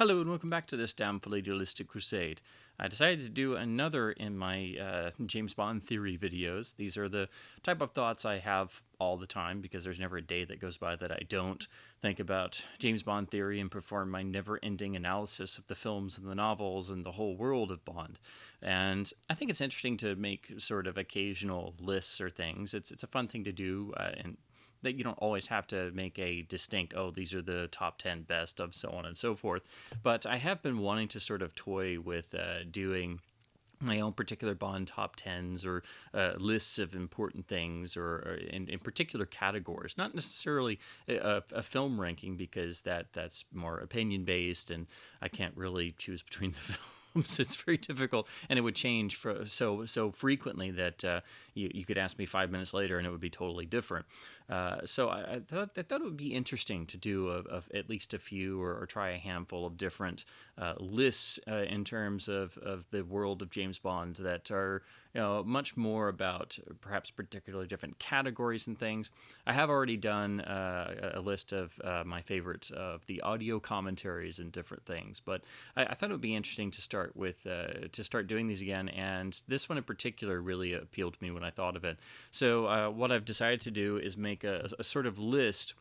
Hello and welcome back to this damn idealistic crusade. I decided to do another in my James Bond theory videos. These are the type of thoughts I have all the time because there's never a day that goes by that I don't think about James Bond theory and perform my never-ending analysis of the films and the novels and the whole world of Bond. And I think it's interesting to make sort of occasional lists or things. It's a fun thing to do, and that you don't always have to make a distinct, oh, these are the top 10 best of so on and so forth. But I have been wanting to sort of toy with doing my own particular Bond top 10s or lists of important things or in particular categories. Not necessarily a film ranking because that's more opinion based and I can't really choose between the films. It's very difficult, and it would change so frequently that you could ask me 5 minutes later, and it would be totally different. So I thought it would be interesting to do at least a few or try a handful of different lists in terms of the world of James Bond that are much more about perhaps particularly different categories and things. I have already done a list of my favorites of the audio commentaries and different things, but I thought it would be interesting to start doing these again, and this one in particular really appealed to me when I thought of it. So what I've decided to do is make a sort of list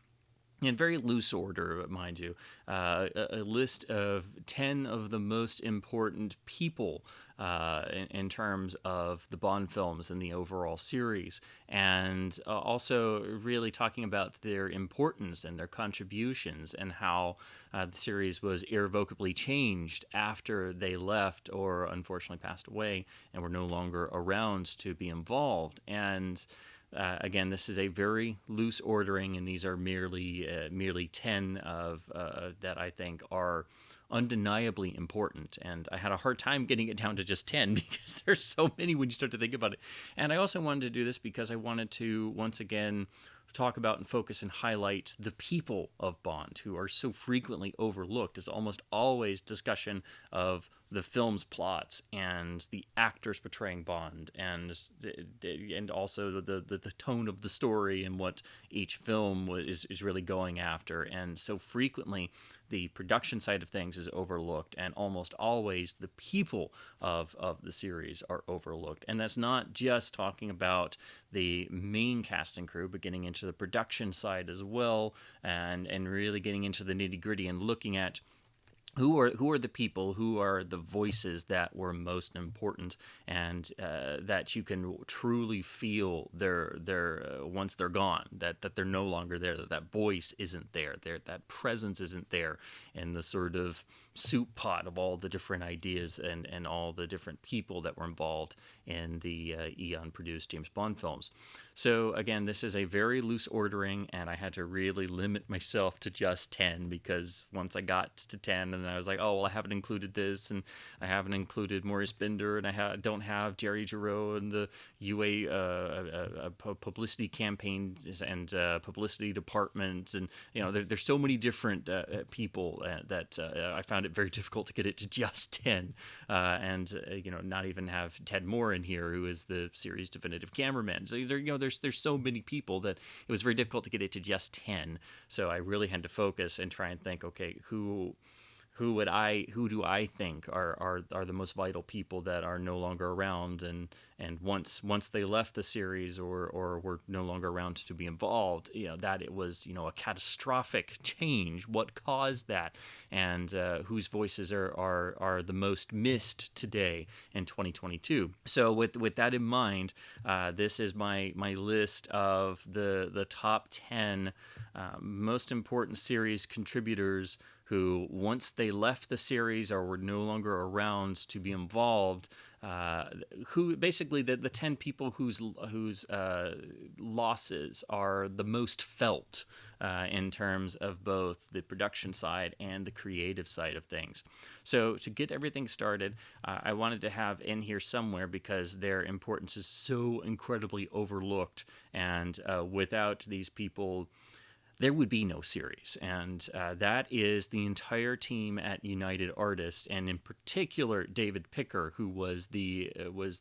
in very loose order, mind you, a list of 10 of the most important people in terms of the Bond films and the overall series, and also really talking about their importance and their contributions and how the series was irrevocably changed after they left or unfortunately passed away and were no longer around to be involved. And again, this is a very loose ordering, and these are merely 10 of that I think are undeniably important. And I had a hard time getting it down to just 10 because there's so many when you start to think about it. And I also wanted to do this because I wanted to once again talk about and focus and highlight the people of Bond who are so frequently overlooked. It's almost always discussion of the film's plots and the actors portraying Bond and also the tone of the story and what each film is really going after. And so frequently the production side of things is overlooked, and almost always the people of the series are overlooked. And that's not just talking about the main cast and crew, but getting into the production side as well, and really getting into the nitty gritty and looking at who are the people, who are the voices that were most important, and that you can truly feel their once they're gone, that they're no longer there, that voice isn't there, that presence isn't there in the sort of soup pot of all the different ideas and all the different people that were involved in the Eon-produced James Bond films. So again, this is a very loose ordering, and I had to really limit myself to just 10 because once I got to 10, and I was like, oh, well, I haven't included this, and I haven't included Maurice Binder, and I don't have Jerry Giroux and the UA publicity campaigns and publicity departments, and there's so many different people that I found it very difficult to get it to just 10, and not even have Ted Moore in here, who is the series definitive cameraman. So there's so many people that it was very difficult to get it to just 10. So I really had to focus and try and think, okay, who do I think are the most vital people that are no longer around, and once they left the series or were no longer around to be involved, that it was a catastrophic change. What caused that, and whose voices are the most missed today in 2022. So with that in mind, this is my list of the top 10 most important series contributors who, once they left the series or were no longer around to be involved, who basically the 10 people whose losses are the most felt in terms of both the production side and the creative side of things. So to get everything started, I wanted to have in here somewhere, because their importance is so incredibly overlooked, and without these people, there would be no series. And that is the entire team at United Artists, and in particular David Picker, who was the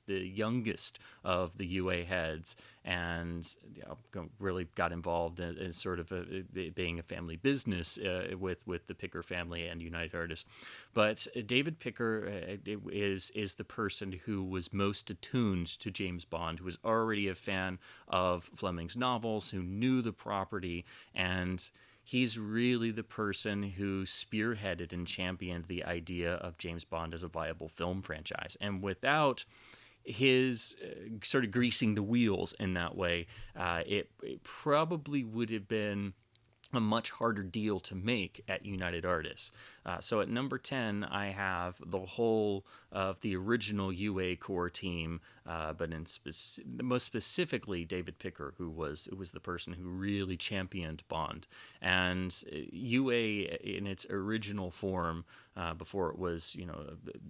youngest of the UA heads, and really got involved in sort of being a family business with the Picker family and United Artists. But David Picker is the person who was most attuned to James Bond, who was already a fan of Fleming's novels, who knew the property, and he's really the person who spearheaded and championed the idea of James Bond as a viable film franchise. And without his sort of greasing the wheels in that way, it probably would have been a much harder deal to make at United Artists. So at number 10, I have the whole of the original UA core team, but most specifically David Picker, who was the person who really championed Bond. And UA in its original form, before it was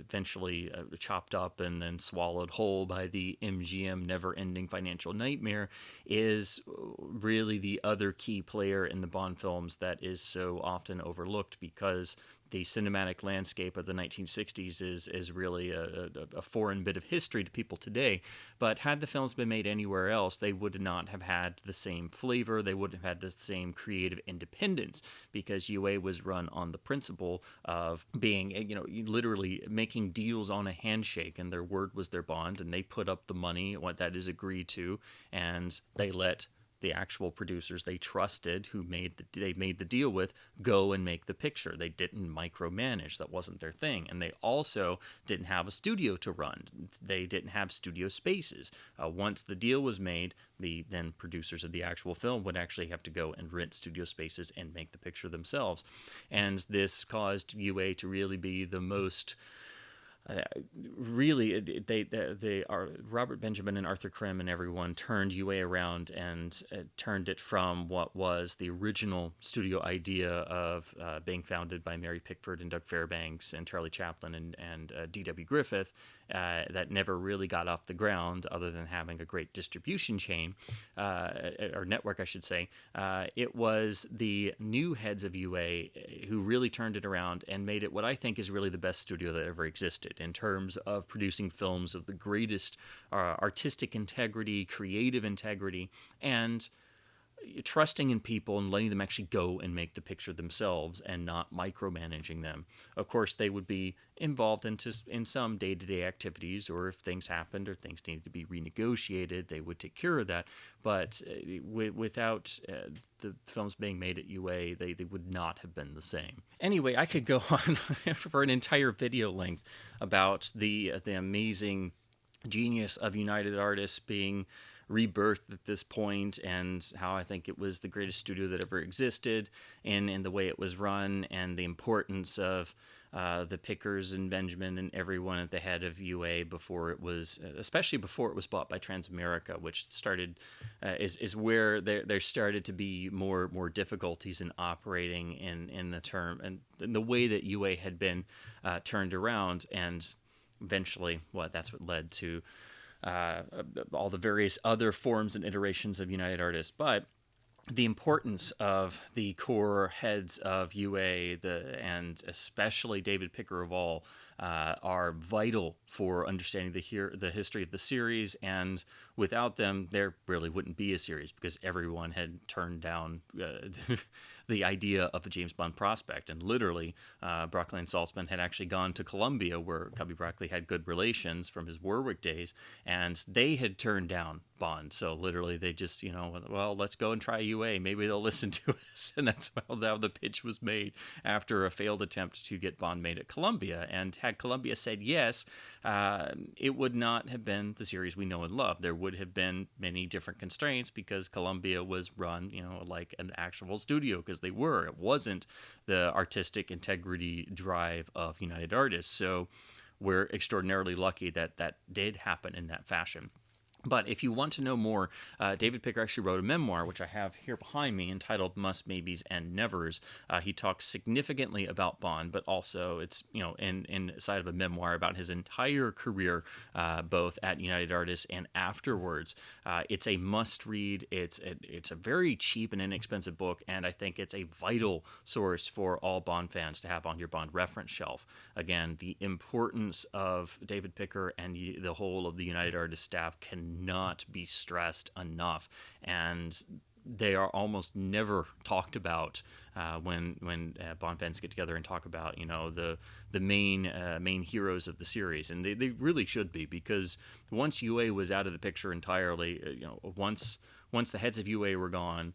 eventually chopped up and then swallowed whole by the MGM never-ending financial nightmare, is really the other key player in the Bond films that is so often overlooked, because the cinematic landscape of the 1960s is really a foreign bit of history to people today. But had the films been made anywhere else, they would not have had the same flavor. They wouldn't have had the same creative independence, because UA was run on the principle of being, literally making deals on a handshake, and their word was their bond, and they put up the money, what that is agreed to, and they let the actual producers they trusted, who they made the deal with, go and make the picture. They didn't micromanage. That wasn't their thing. And they also didn't have a studio to run. They didn't have studio spaces. Once the deal was made, then producers of the actual film would actually have to go and rent studio spaces and make the picture themselves. And this caused UA to really be the most they are Robert Benjamin and Arthur Krim and everyone turned UA around and turned it from what was the original studio idea of being founded by Mary Pickford and Doug Fairbanks and Charlie Chaplin and D.W. Griffith, that never really got off the ground other than having a great distribution chain, or network, I should say. It was the new heads of UA who really turned it around and made it what I think is really the best studio that ever existed in terms of producing films of the greatest artistic integrity, creative integrity, and trusting in people and letting them actually go and make the picture themselves and not micromanaging them. Of course, they would be involved in some day-to-day activities, or if things happened or things needed to be renegotiated, they would take care of that. But without the films being made at UA, they would not have been the same. Anyway, I could go on for an entire video length about the amazing genius of United Artists being rebirthed at this point, and how I think it was the greatest studio that ever existed, and in the way it was run, and the importance of the Pickers and Benjamin and everyone at the head of UA especially before it was bought by Transamerica, which is where there started to be more difficulties in operating in the term and in the way that UA had been turned around, and eventually that's what led to all the various other forms and iterations of United Artists. But the importance of the core heads of UA, and especially David Picker of all, are vital for understanding the history of the series. And without them, there really wouldn't be a series, because everyone had turned down the idea of a James Bond prospect. And literally, Broccoli and Saltzman had actually gone to Columbia, where Cubby Broccoli had good relations from his Warwick days, and they had turned down Bond. So literally, they just, well, let's go and try UA. Maybe they'll listen to us. And that's how the pitch was made after a failed attempt to get Bond made at Columbia. And had Columbia said yes, it would not have been the series we know and love. There would have been many different constraints, because Columbia was run, like an actual studio, because they were. It wasn't the artistic integrity drive of United Artists. So we're extraordinarily lucky that did happen in that fashion. But if you want to know more, David Picker actually wrote a memoir, which I have here behind me, entitled Must, Maybes, and Nevers. He talks significantly about Bond, but also it's, inside of a memoir about his entire career, both at United Artists and afterwards. It's a must-read. It's a very cheap and inexpensive book, and I think it's a vital source for all Bond fans to have on your Bond reference shelf. Again, the importance of David Picker and the whole of the United Artists staff can cannot be stressed enough, and they are almost never talked about when Bond fans get together and talk about the main heroes of the series, and they really should be, because once UA was out of the picture entirely, once the heads of UA were gone,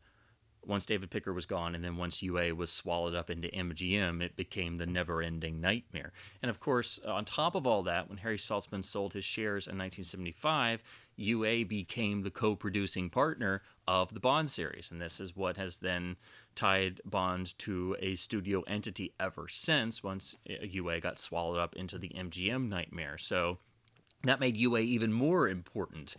once David Picker was gone, and then once UA was swallowed up into MGM, it became the never-ending nightmare. And of course, on top of all that, when Harry Saltzman sold his shares in 1975, UA became the co-producing partner of the Bond series. And this is what has then tied Bond to a studio entity ever since, once UA got swallowed up into the MGM nightmare. So that made UA even more important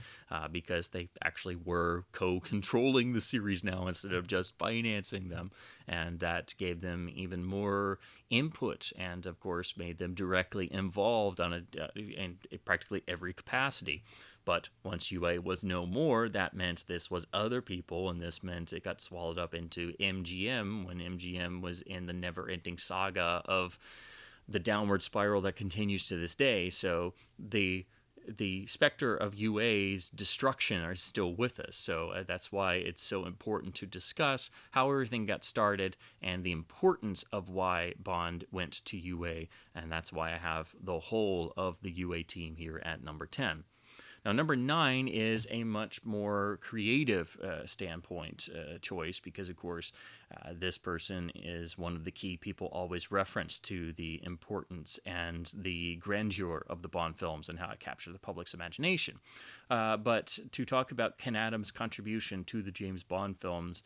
because they actually were co-controlling the series now instead of just financing them. And that gave them even more input and, of course, made them directly involved in practically every capacity. But once UA was no more, that meant this was other people, and this meant it got swallowed up into MGM when MGM was in the never-ending saga of the downward spiral that continues to this day. So the specter of UA's destruction are still with us. So that's why it's so important to discuss how everything got started and the importance of why Bond went to UA. And that's why I have the whole of the UA team here at number 10. Now, number 9 is a much more creative standpoint choice because, of course, this person is one of the key people always referenced to the importance and the grandeur of the Bond films and how it captured the public's imagination. But to talk about Ken Adams' contribution to the James Bond films,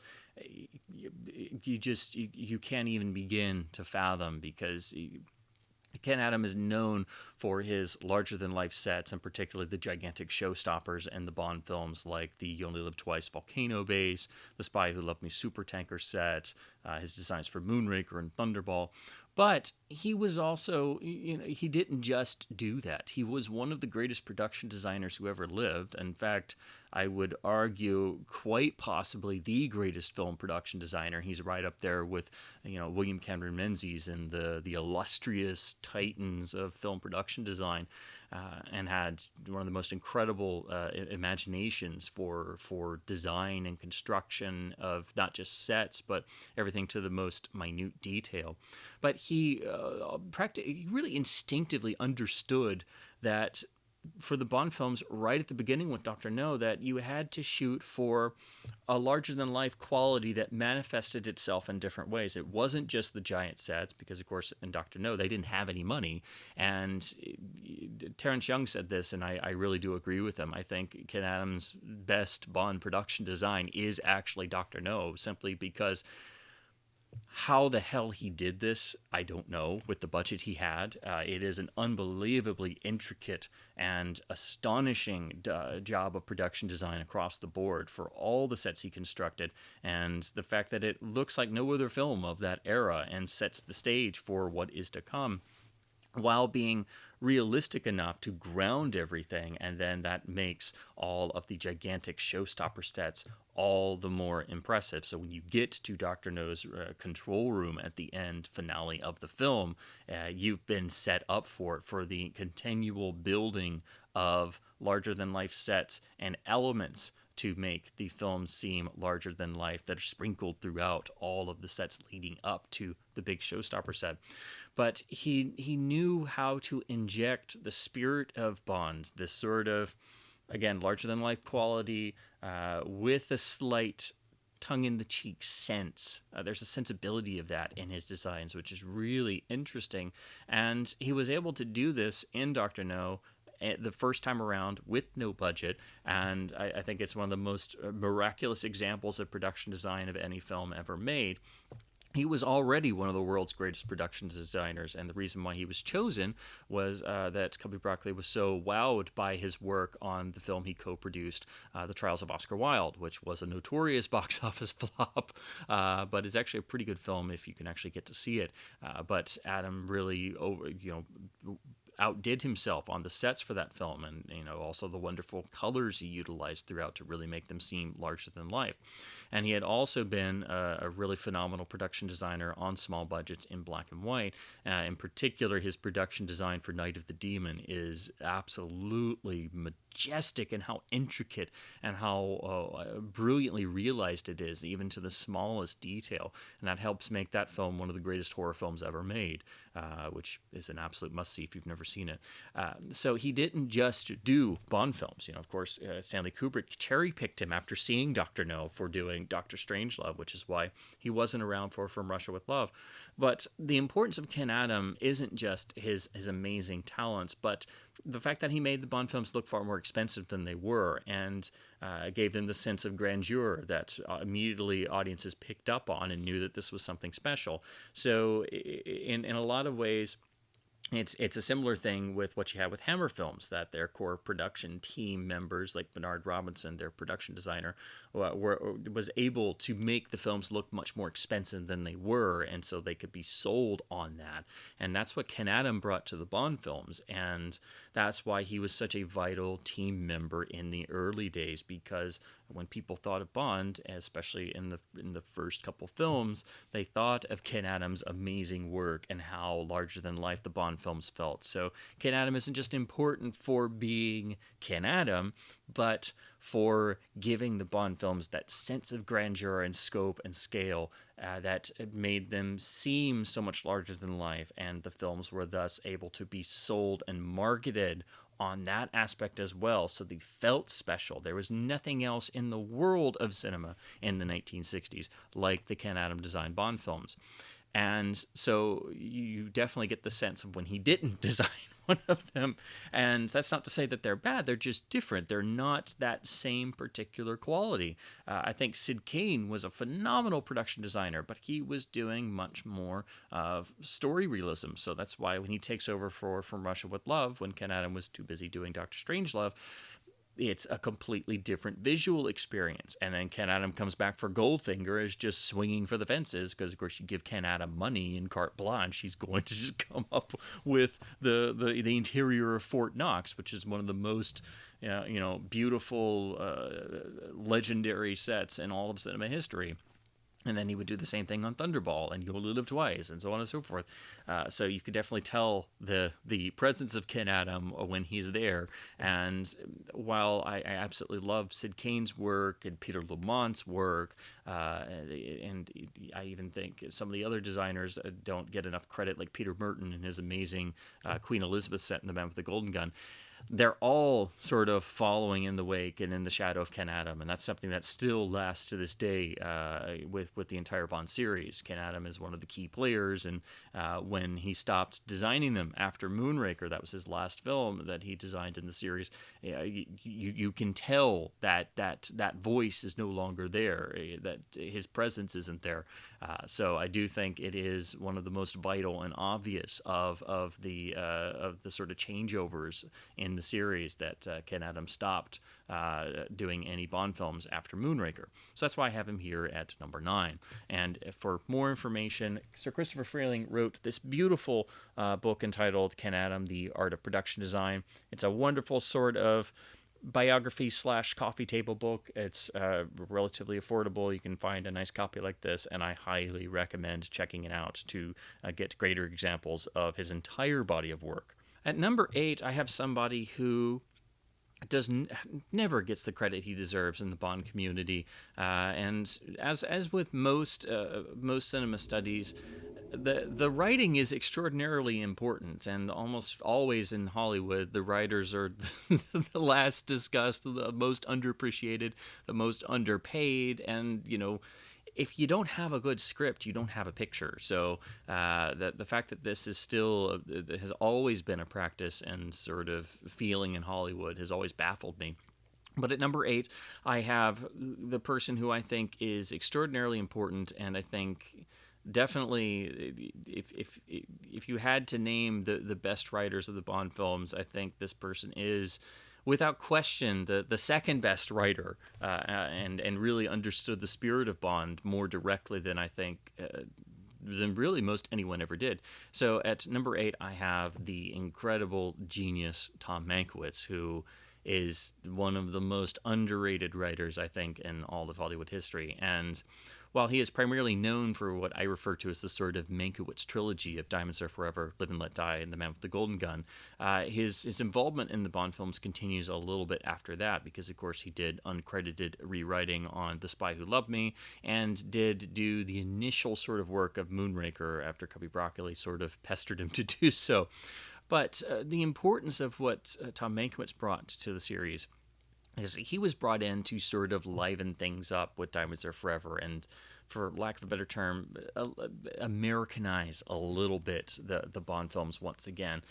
you can't even begin to fathom, because Ken Adam is known for his larger-than-life sets, and particularly the gigantic showstoppers in the Bond films like the You Only Live Twice volcano base, the Spy Who Loved Me supertanker set, his designs for Moonraker and Thunderball. But he was also, he didn't just do that. He was one of the greatest production designers who ever lived. In fact, I would argue quite possibly the greatest film production designer. He's right up there with, William Cameron Menzies and the illustrious titans of film production design, and had one of the most incredible imaginations for design and construction of not just sets, but everything to the most minute detail. But he really instinctively understood that for the Bond films right at the beginning with Dr. No, that you had to shoot for a larger-than-life quality that manifested itself in different ways. It wasn't just the giant sets, because, of course, in Dr. No, they didn't have any money. And Terence Young said this, and I really do agree with him. I think Ken Adams' best Bond production design is actually Dr. No, simply because how the hell he did this, I don't know, with the budget he had. It is an unbelievably intricate and astonishing job of production design across the board for all the sets he constructed, and the fact that it looks like no other film of that era and sets the stage for what is to come, while being realistic enough to ground everything, and then that makes all of the gigantic showstopper sets all the more impressive. So when you get to Dr. No's control room at the end finale of the film, you've been set up for the continual building of larger-than-life sets and elements to make the film seem larger than life that are sprinkled throughout all of the sets leading up to the big showstopper set. But he knew how to inject the spirit of Bond, this sort of, again, larger-than-life quality with a slight tongue-in-the-cheek sense. There's a sensibility of that in his designs, which is really interesting. And he was able to do this in Dr. No the first time around with no budget, and I think it's one of the most miraculous examples of production design of any film ever made. He was already one of the world's greatest production designers, and the reason why he was chosen was that Cubby Broccoli was so wowed by his work on the film he co-produced, The Trials of Oscar Wilde, which was a notorious box office flop, but is actually a pretty good film if you can actually get to see it. But Adam really, outdid himself on the sets for that film, and also the wonderful colors he utilized throughout to really make them seem larger than life. And he had also been a really phenomenal production designer on small budgets in black and white. In particular, his production design for Night of the Demon is absolutely majestic and how intricate and how brilliantly realized it is, even to the smallest detail. And that helps make that film one of the greatest horror films ever made, which is an absolute must-see if you've never seen it. So he didn't just do Bond films. Of course, Stanley Kubrick cherry-picked him after seeing Dr. No for doing Dr. Strangelove, which is why he wasn't around for From Russia with Love. But the importance of Ken Adam isn't just his amazing talents, but the fact that he made the Bond films look far more expensive than they were, and gave them the sense of grandeur that immediately audiences picked up on and knew that this was something special. So in a lot of ways, it's a similar thing with what you have with Hammer Films, that their core production team members, like Bernard Robinson, their production designer, was able to make the films look much more expensive than they were, and so they could be sold on that. And that's what Ken Adam brought to the Bond films, and that's why he was such a vital team member in the early days, because when people thought of Bond, especially in the first couple films, they thought of Ken Adam's amazing work and how larger than life the Bond films felt. So Ken Adam isn't just important for being Ken Adam, but for giving the Bond films that sense of grandeur and scope and scale that made them seem so much larger than life, and the films were thus able to be sold and marketed on that aspect as well, so they felt special. There was nothing else in the world of cinema in the 1960s like the Ken Adam designed Bond films. And so you definitely get the sense of when he didn't design one of them. And that's not to say that they're bad. They're just different. They're not that same particular quality. I think Sid Cain was a phenomenal production designer, but he was doing much more of story realism. So that's why when he takes over for From Russia with Love, when Ken Adam was too busy doing Dr. Strangelove, it's a completely different visual experience. And then Ken Adam comes back for Goldfinger as just swinging for the fences, because of course you give Ken Adam money in carte blanche, he's going to just come up with the interior of Fort Knox, which is one of the most beautiful legendary sets in all of cinema history. And then he would do the same thing on Thunderball and You Only Live Twice, and so on and so forth. So you could definitely tell the presence of Ken Adam when he's there. And while I absolutely love Sid Cain's work and Peter Lamont's work, and I even think some of the other designers don't get enough credit, like Peter Merton and his amazing Queen Elizabeth set in The Man with the Golden Gun, they're all sort of following in the wake and in the shadow of Ken Adam, and that's something that still lasts to this day with the entire Bond series. Ken Adam is one of the key players, and when he stopped designing them after Moonraker, that was his last film that he designed in the series, you can tell that voice is no longer there, that his presence isn't there. So I do think it is one of the most vital and obvious of the sort of changeovers in the series, that Ken Adam stopped doing any Bond films after Moonraker. So that's why I have him here at number 9. And for more information, Sir Christopher Freeling wrote this beautiful book entitled Ken Adam, The Art of Production Design. It's a wonderful sort of biography / coffee table book. It's relatively affordable. You can find a nice copy like this, and I highly recommend checking it out to get greater examples of his entire body of work. At number 8, I have somebody who never gets the credit he deserves in the Bond community, and as with most cinema studies, the writing is extraordinarily important, and almost always in Hollywood, the writers are the last discussed, the most underappreciated, the most underpaid, and if you don't have a good script, you don't have a picture. So the fact that this is still has always been a practice and sort of feeling in Hollywood has always baffled me. But at number 8, I have the person who I think is extraordinarily important, and I think definitely, if you had to name the best writers of the Bond films, I think this person is, without question, the second best writer, and really understood the spirit of Bond more directly than I think than really most anyone ever did. So at number 8, I have the incredible genius Tom Mankiewicz, who is one of the most underrated writers, I think, in all of Hollywood history. And While he is primarily known for what I refer to as the sort of Mankiewicz trilogy of Diamonds Are Forever, Live and Let Die, and The Man with the Golden Gun, his involvement in the Bond films continues a little bit after that because, of course, he did uncredited rewriting on The Spy Who Loved Me and did do the initial sort of work of Moonraker after Cubby Broccoli sort of pestered him to do so. But the importance of what Tom Mankiewicz brought to the series is he was brought in to sort of liven things up with Diamonds Are Forever and, for lack of a better term, Americanize a little bit the Bond films once again,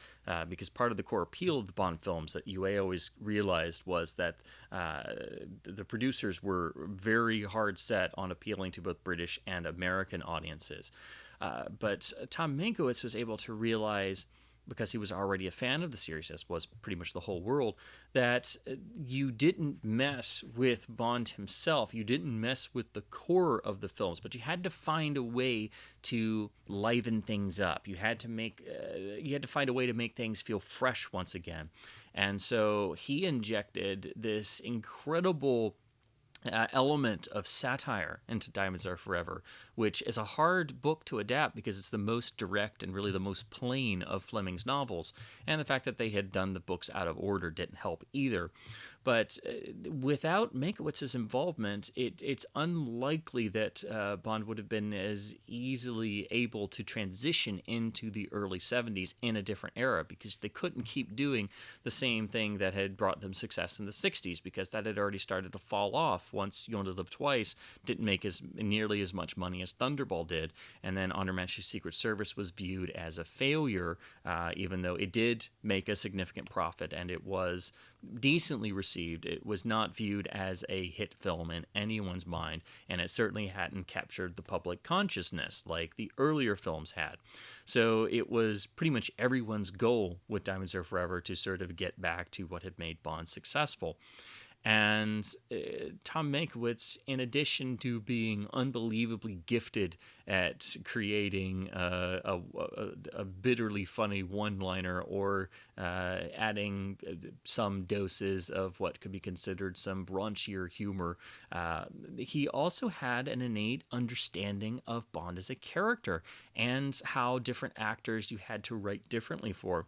because part of the core appeal of the Bond films that UA always realized was that the producers were very hard set on appealing to both British and American audiences. But Tom Mankiewicz was able to realize, because he was already a fan of the series, as was pretty much the whole world, that you didn't mess with Bond himself. You didn't mess with the core of the films, but you had to find a way to liven things up. You had to find a way to make things feel fresh once again. And so he injected this incredible element of satire into Diamonds Are Forever, which is a hard book to adapt because it's the most direct and really the most plain of Fleming's novels. And the fact that they had done the books out of order didn't help either. But without Mankiewicz's involvement, it's unlikely that Bond would have been as easily able to transition into the early 70s in a different era, because they couldn't keep doing the same thing that had brought them success in the 60s, because that had already started to fall off once You Only Live Twice didn't make nearly as much money as Thunderball did, and then On Her Majesty's Secret Service was viewed as a failure, even though it did make a significant profit and it was decently received. It was not viewed as a hit film in anyone's mind, and it certainly hadn't captured the public consciousness like the earlier films had. So it was pretty much everyone's goal with Diamonds Are Forever to sort of get back to what had made Bond successful. And Tom Mankiewicz, in addition to being unbelievably gifted at creating a bitterly funny one-liner or adding some doses of what could be considered some raunchier humor, he also had an innate understanding of Bond as a character and how different actors you had to write differently for.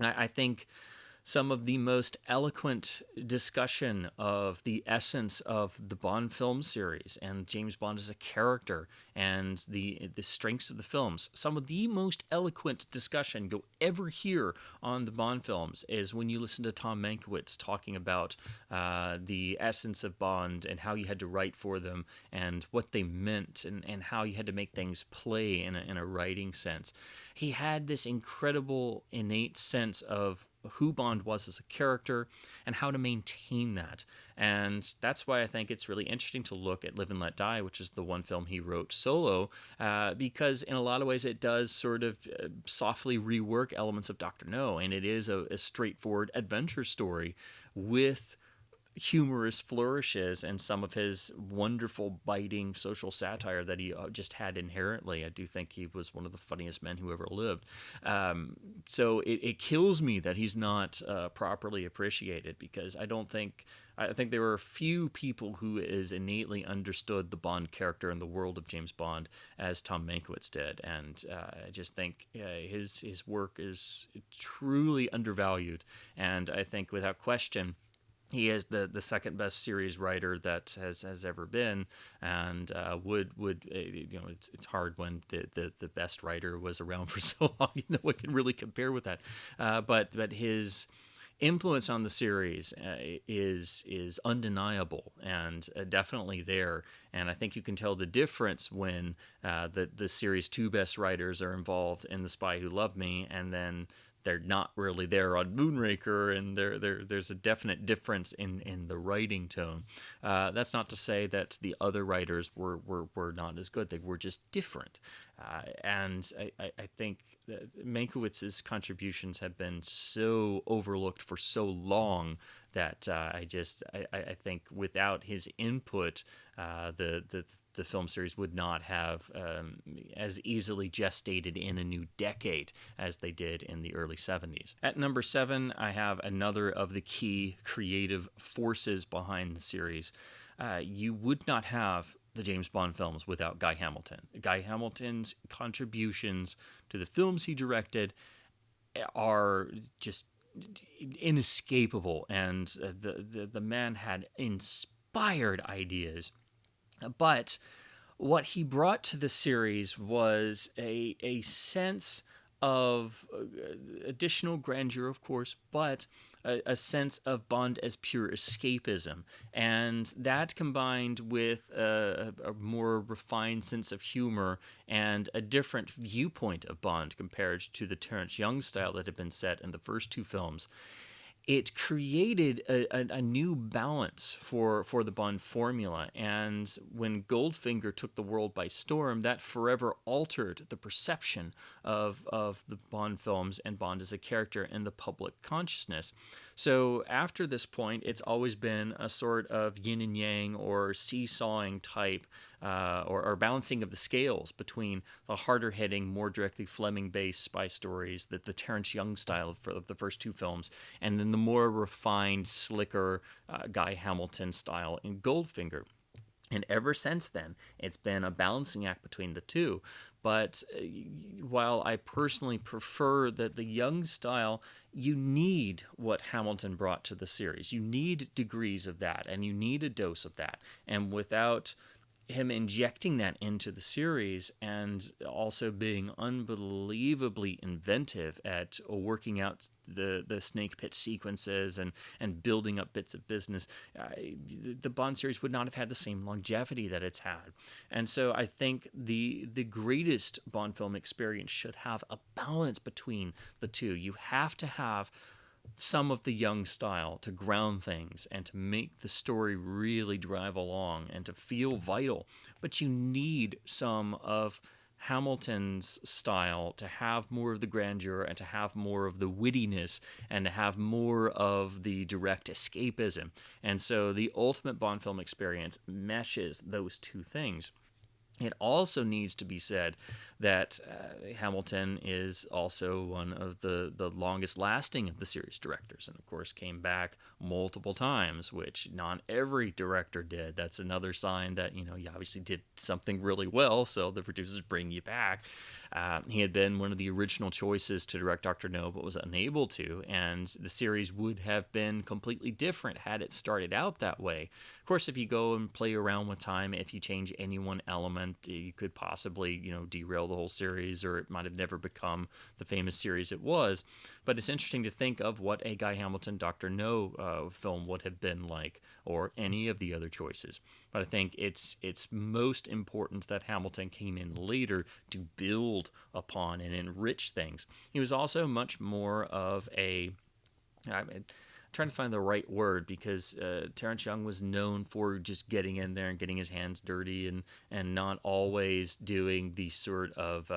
I think some of the most eloquent discussion of the essence of the Bond film series and James Bond as a character and the strengths of the films. Some of the most eloquent discussion you'll ever hear on the Bond films is when you listen to Tom Mankiewicz talking about the essence of Bond and how you had to write for them and what they meant and how you had to make things play in a writing sense. He had this incredible innate sense of who Bond was as a character and how to maintain that. And that's why I think it's really interesting to look at Live and Let Die, which is the one film he wrote solo, because in a lot of ways it does sort of softly rework elements of Dr. No, and it is a straightforward adventure story with humorous flourishes and some of his wonderful biting social satire that he just had inherently. I do think he was one of the funniest men who ever lived. So it kills me that he's not properly appreciated, because I think there were a few people who as innately understood the Bond character and the world of James Bond as Tom Mankiewicz did, and I just think his work is truly undervalued, and I think without question he is the second best series writer that has ever been, and it's hard when the best writer was around for so long. No one can really compare with that. But his influence on the series is undeniable and definitely there. And I think you can tell the difference when the series' two best writers are involved in The Spy Who Loved Me, and then they're not really there on Moonraker, and there's a definite difference in the writing tone. That's not to say that the other writers were not as good. They were just different. And I think Mankiewicz's contributions have been so overlooked for so long that I think without his input, the film series would not have as easily gestated in a new decade as they did in the early 70s. At number 7, I have another of the key creative forces behind the series. You would not have the James Bond films without Guy Hamilton. Guy Hamilton's contributions to the films he directed are just inescapable, and the man had inspired ideas. But what he brought to the series was a sense of additional grandeur, of course, but a sense of Bond as pure escapism. And that combined with a more refined sense of humor and a different viewpoint of Bond compared to the Terence Young style that had been set in the first two films, it created a new balance for the Bond formula. And when Goldfinger took the world by storm, that forever altered the perception of the Bond films and Bond as a character in the public consciousness. So after this point, it's always been a sort of yin and yang or seesawing type or balancing of the scales between the harder hitting, more directly Fleming-based spy stories, the Terence Young style of the first two films, and then the more refined, slicker Guy Hamilton style in Goldfinger. And ever since then, it's been a balancing act between the two. But while I personally prefer the Young style, you need what Hamilton brought to the series. You need degrees of that, and you need a dose of that. And without him injecting that into the series and also being unbelievably inventive at working out the snake pit sequences and building up bits of business, the Bond series would not have had the same longevity that it's had. And so I think the greatest Bond film experience should have a balance between the two. You have to have some of the Young style to ground things and to make the story really drive along and to feel vital. But you need some of Hamilton's style to have more of the grandeur and to have more of the wittiness and to have more of the direct escapism. And so the ultimate Bond film experience meshes those two things. It also needs to be said that Hamilton is also one of the longest lasting of the series directors, and of course came back multiple times, which not every director did. That's another sign that, you obviously did something really well, so the producers bring you back. He had been one of the original choices to direct Dr. No, but was unable to, and the series would have been completely different had it started out that way. Of course, if you go and play around with time, if you change any one element, you could possibly, derail the whole series, or it might have never become the famous series it was. But it's interesting to think of what a Guy Hamilton Dr. No film would have been like, or any of the other choices. But I think it's most important that Hamilton came in later to build upon and enrich things. He was also much more of I'm trying to find the right word, because Terence Young was known for just getting in there and getting his hands dirty and not always doing the sort of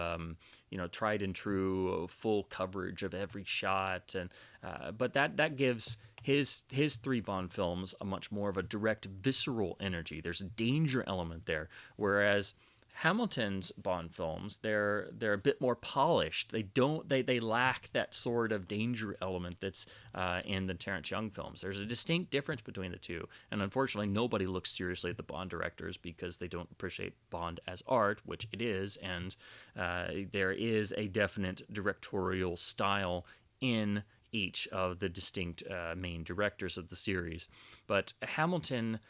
tried and true full coverage of every shot, and but that gives his three Bond films a much more of a direct, visceral energy. There's a danger element there, whereas Hamilton's Bond films, they're a bit more polished. They lack that sort of danger element that's in the Terence Young films. There's a distinct difference between the two, and unfortunately, nobody looks seriously at the Bond directors because they don't appreciate Bond as art, which it is, and there is a definite directorial style in each of the distinct main directors of the series. But Hamilton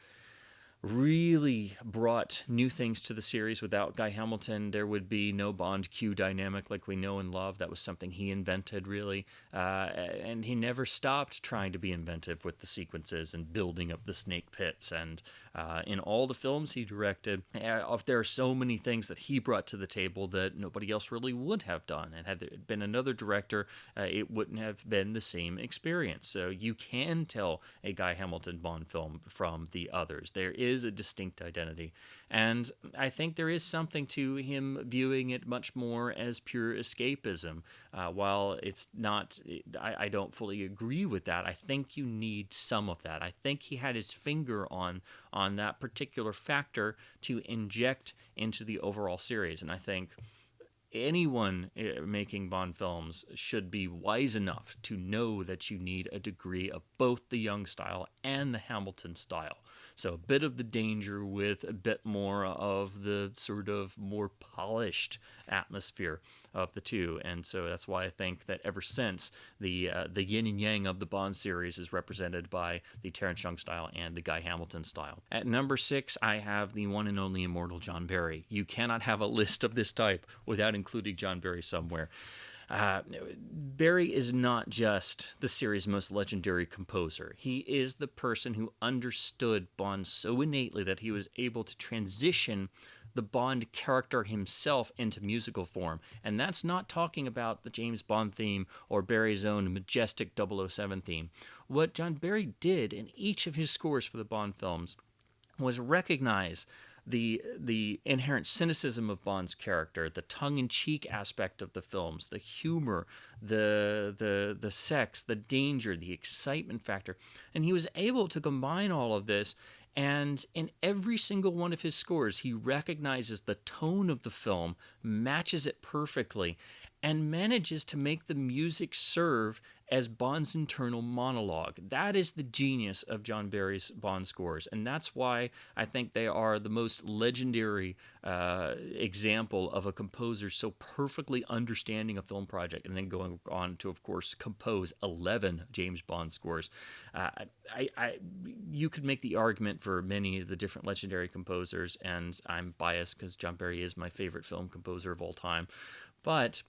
really brought new things to the series. Without Guy Hamilton, there would be no Bond Q dynamic like we know and love. That was something he invented, really. And he never stopped trying to be inventive with the sequences and building up the snake pits. And in all the films he directed, there are so many things that he brought to the table that nobody else really would have done. And had there been another director, it wouldn't have been the same experience. So you can tell a Guy Hamilton Bond film from the others. There is a distinct identity. And I think there is something to him viewing it much more as pure escapism. While it's not, I don't fully agree with that. I think you need some of that. I think he had his finger on that particular factor to inject into the overall series. And I think anyone making Bond films should be wise enough to know that you need a degree of both the Young style and the Hamilton style. So a bit of the danger with a bit more of the sort of more polished atmosphere of the two. And so that's why I think that ever since the yin and yang of the Bond series is represented by the Terence Young style and the Guy Hamilton style. At number 6, I have the one and only immortal John Barry. You cannot have a list of this type without including John Barry somewhere. Barry is not just the series' most legendary composer. He is the person who understood Bond so innately that he was able to transition the Bond character himself into musical form. And that's not talking about the James Bond theme or Barry's own majestic 007 theme. What John Barry did in each of his scores for the Bond films was recognize the inherent cynicism of Bond's character, the tongue-in-cheek aspect of the films, the humor, the sex, the danger, the excitement factor. And he was able to combine all of this, and in every single one of his scores, he recognizes the tone of the film, matches it perfectly, and manages to make the music serve as Bond's internal monologue. That is the genius of John Barry's Bond scores, and that's why I think they are the most legendary example of a composer so perfectly understanding a film project and then going on to, of course, compose 11 James Bond scores. You could make the argument for many of the different legendary composers, and I'm biased because John Barry is my favorite film composer of all time, but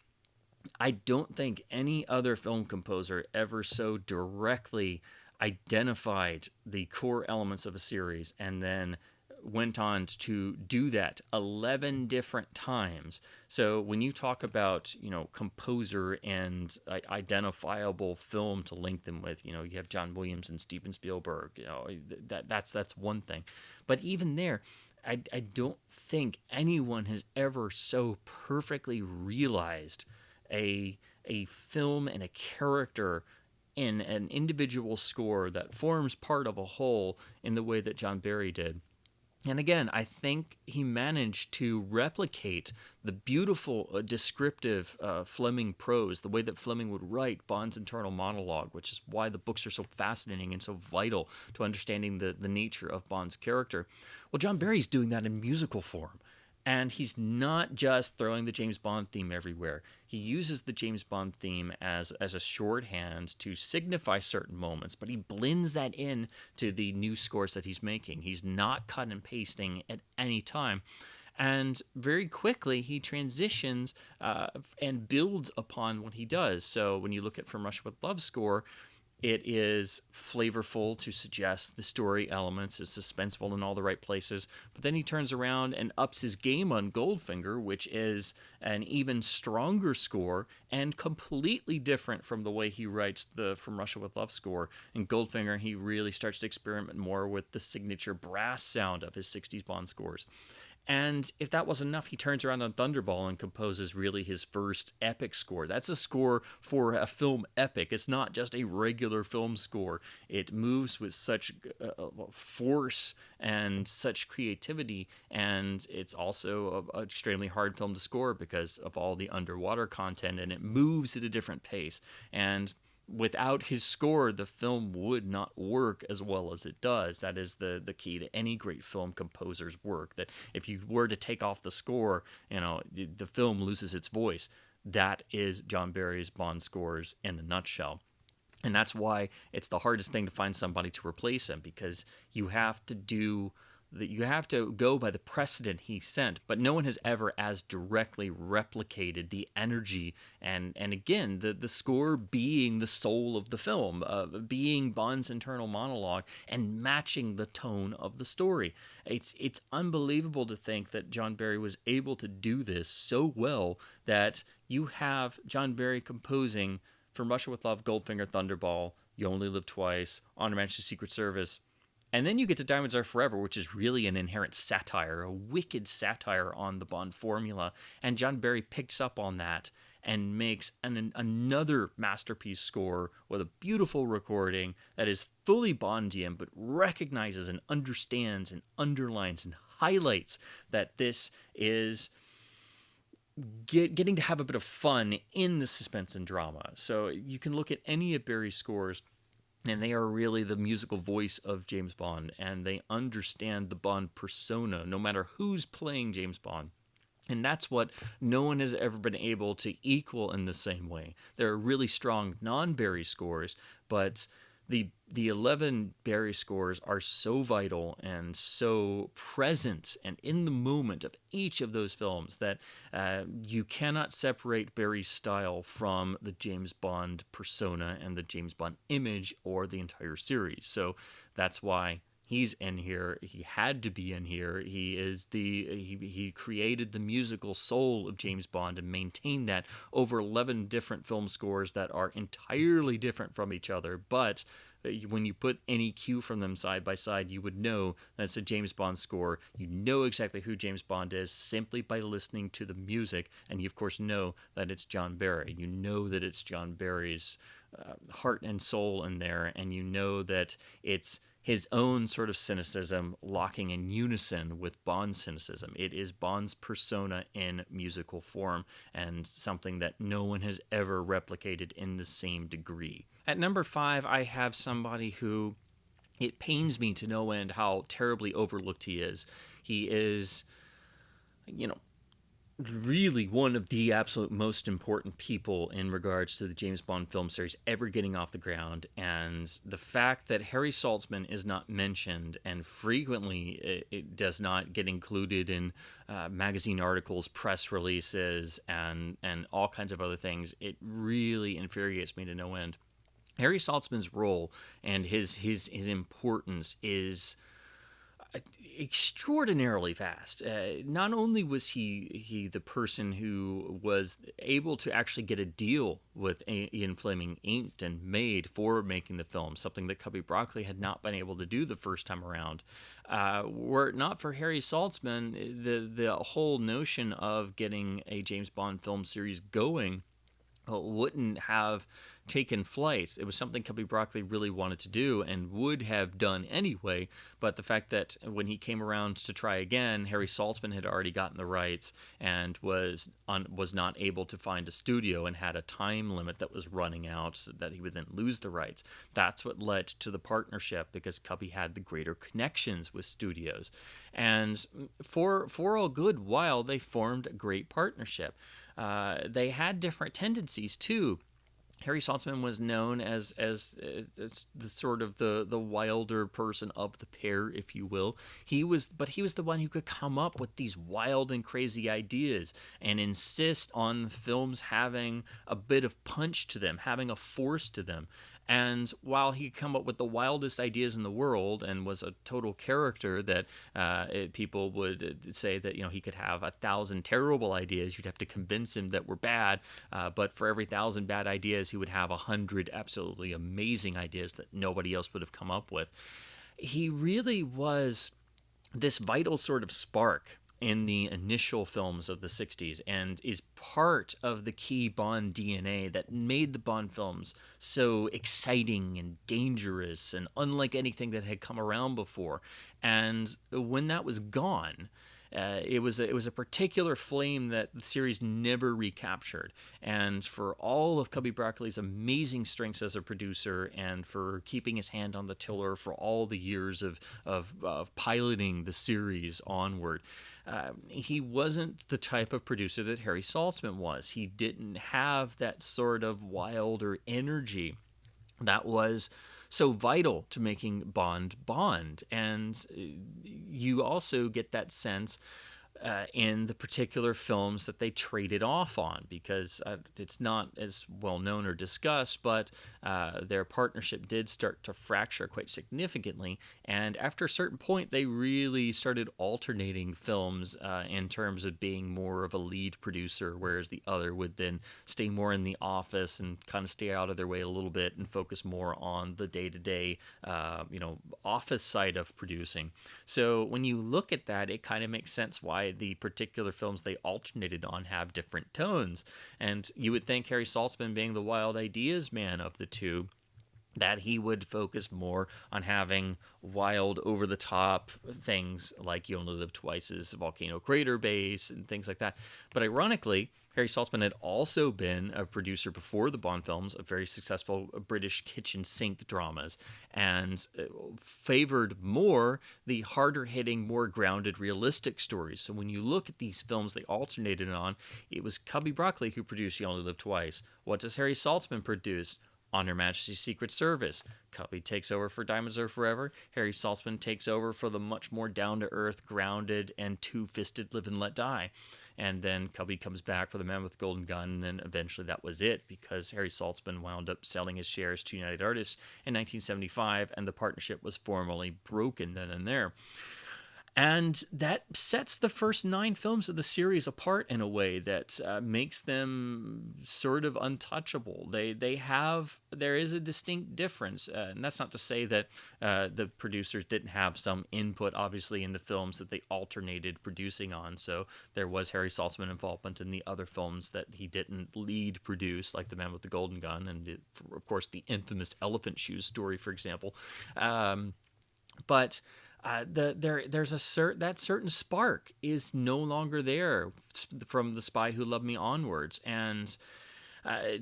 I don't think any other film composer ever so directly identified the core elements of a series and then went on to do that 11 different times. So when you talk about, composer and identifiable film to link them with, you have John Williams and Steven Spielberg, that's one thing. But even there, I don't think anyone has ever so perfectly realized a film and a character in an individual score that forms part of a whole in the way that John Barry did. And again, I think he managed to replicate the beautiful, descriptive Fleming prose, the way that Fleming would write Bond's internal monologue, which is why the books are so fascinating and so vital to understanding the nature of Bond's character. Well, John Barry's doing that in musical form. And he's not just throwing the James Bond theme everywhere. He uses the James Bond theme as a shorthand to signify certain moments, but he blends that in to the new scores that he's making. He's not cut and pasting at any time. And very quickly, he transitions and builds upon what he does. So when you look at From Russia with Love score, it is flavorful to suggest the story elements, is suspenseful in all the right places. But then he turns around and ups his game on Goldfinger, which is an even stronger score and completely different from the way he writes the From Russia with Love score. In Goldfinger, he really starts to experiment more with the signature brass sound of his 60s Bond scores. And if that wasn't enough, he turns around on Thunderball and composes really his first epic score. That's a score for a film epic. It's not just a regular film score. It moves with such force and such creativity, and it's also an extremely hard film to score because of all the underwater content, and it moves at a different pace. And without his score, the film would not work as well as it does. That is the key to any great film composer's work, that if you were to take off the score, the film loses its voice. That is John Barry's Bond scores in a nutshell. And that's why it's the hardest thing to find somebody to replace him, because you have to go by the precedent he set, but no one has ever as directly replicated the energy and again, the score being the soul of the film, being Bond's internal monologue and matching the tone of the story. It's unbelievable to think that John Barry was able to do this so well that you have John Barry composing From Russia with Love, Goldfinger, Thunderball, You Only Live Twice, On Her Majesty's Secret Service. And then you get to Diamonds Are Forever, which is really an inherent satire, a wicked satire on the Bond formula. And John Barry picks up on that and makes another masterpiece score with a beautiful recording that is fully Bondian, but recognizes and understands and underlines and highlights that this is getting to have a bit of fun in the suspense and drama. So you can look at any of Barry's scores, and they are really the musical voice of James Bond, and they understand the Bond persona, no matter who's playing James Bond. And that's what no one has ever been able to equal in the same way. There are really strong non-Barry scores, but the 11 Barry scores are so vital and so present and in the moment of each of those films that you cannot separate Barry's style from the James Bond persona and the James Bond image or the entire series. So that's why he's in here. He had to be in here. He created the musical soul of James Bond and maintained that over 11 different film scores that are entirely different from each other. But when you put any cue from them side by side, you would know that it's a James Bond score. You know exactly who James Bond is simply by listening to the music, and you of course know that it's John Barry. You know that it's John Barry's heart and soul in there, and you know that it's his own sort of cynicism locking in unison with Bond's cynicism. It is Bond's persona in musical form, and something that no one has ever replicated in the same degree. At number 5, I have somebody who it pains me to no end how terribly overlooked he is. He is, really one of the absolute most important people in regards to the James Bond film series ever getting off the ground. And the fact that Harry Saltzman is not mentioned, and frequently it does not get included in magazine articles, press releases, and all kinds of other things, it really infuriates me to no end. Harry Saltzman's role and his importance is extraordinarily vast. Not only was he the person who was able to actually get a deal with Ian Fleming inked and made for making the film, something that Cubby Broccoli had not been able to do the first time around. Were it not for Harry Saltzman, the whole notion of getting a James Bond film series going wouldn't have taken flight. It was something Cubby Broccoli really wanted to do and would have done anyway, but the fact that when he came around to try again, Harry Saltzman had already gotten the rights and was not able to find a studio and had a time limit that was running out so that he would then lose the rights. That's what led to the partnership, because Cubby had the greater connections with studios. And for a good while, they formed a great partnership. They had different tendencies too. Harry Saltzman was known as the sort of the wilder person of the pair, if you will. He was the one who could come up with these wild and crazy ideas and insist on films having a bit of punch to them, having a force to them. And while he could come up with the wildest ideas in the world and was a total character that people would say that he could have 1,000 terrible ideas, you'd have to convince him that were bad. But for every 1,000 bad ideas, he would have 100 absolutely amazing ideas that nobody else would have come up with. He really was this vital sort of spark in the initial films of the 60s and is part of the key Bond DNA that made the Bond films so exciting and dangerous and unlike anything that had come around before. And when that was gone, it was a particular flame that the series never recaptured. And for all of Cubby Broccoli's amazing strengths as a producer, and for keeping his hand on the tiller for all the years of piloting the series onward, he wasn't the type of producer that Harry Saltzman was. He didn't have that sort of wilder energy that was so vital to making Bond. And you also get that sense in the particular films that they traded off on, because it's not as well known or discussed, but their partnership did start to fracture quite significantly. And after a certain point, they really started alternating films in terms of being more of a lead producer, whereas the other would then stay more in the office and kind of stay out of their way a little bit and focus more on the day-to-day, office side of producing. So when you look at that, it kind of makes sense why the particular films they alternated on have different tones. And you would think Harry Saltzman, being the wild ideas man of the two, that he would focus more on having wild, over the top things like You Only Live Twice's volcano crater base and things like that. But ironically, Harry Saltzman had also been a producer before the Bond films of very successful British kitchen sink dramas, and favored more the harder hitting, more grounded, realistic stories. So when you look at these films they alternated on, it was Cubby Broccoli who produced You Only Live Twice. What does Harry Saltzman produce? On Her Majesty's Secret Service. Cubby takes over for Diamonds Are Forever. Harry Saltzman takes over for the much more down-to-earth, grounded, and two-fisted Live and Let Die. And then Cubby comes back for The Man with the Golden Gun, and then eventually that was it, because Harry Saltzman wound up selling his shares to United Artists in 1975, and the partnership was formally broken then and there. And that sets the first 9 films of the series apart in a way that makes them sort of untouchable. There is a distinct difference, and that's not to say that the producers didn't have some input, obviously, in the films that they alternated producing on. So there was Harry Saltzman involvement in the other films that he didn't lead produce, like The Man with the Golden Gun, and of course the infamous Elephant Shoes story, for example. But there's that certain spark is no longer there from The Spy Who Loved Me onwards, and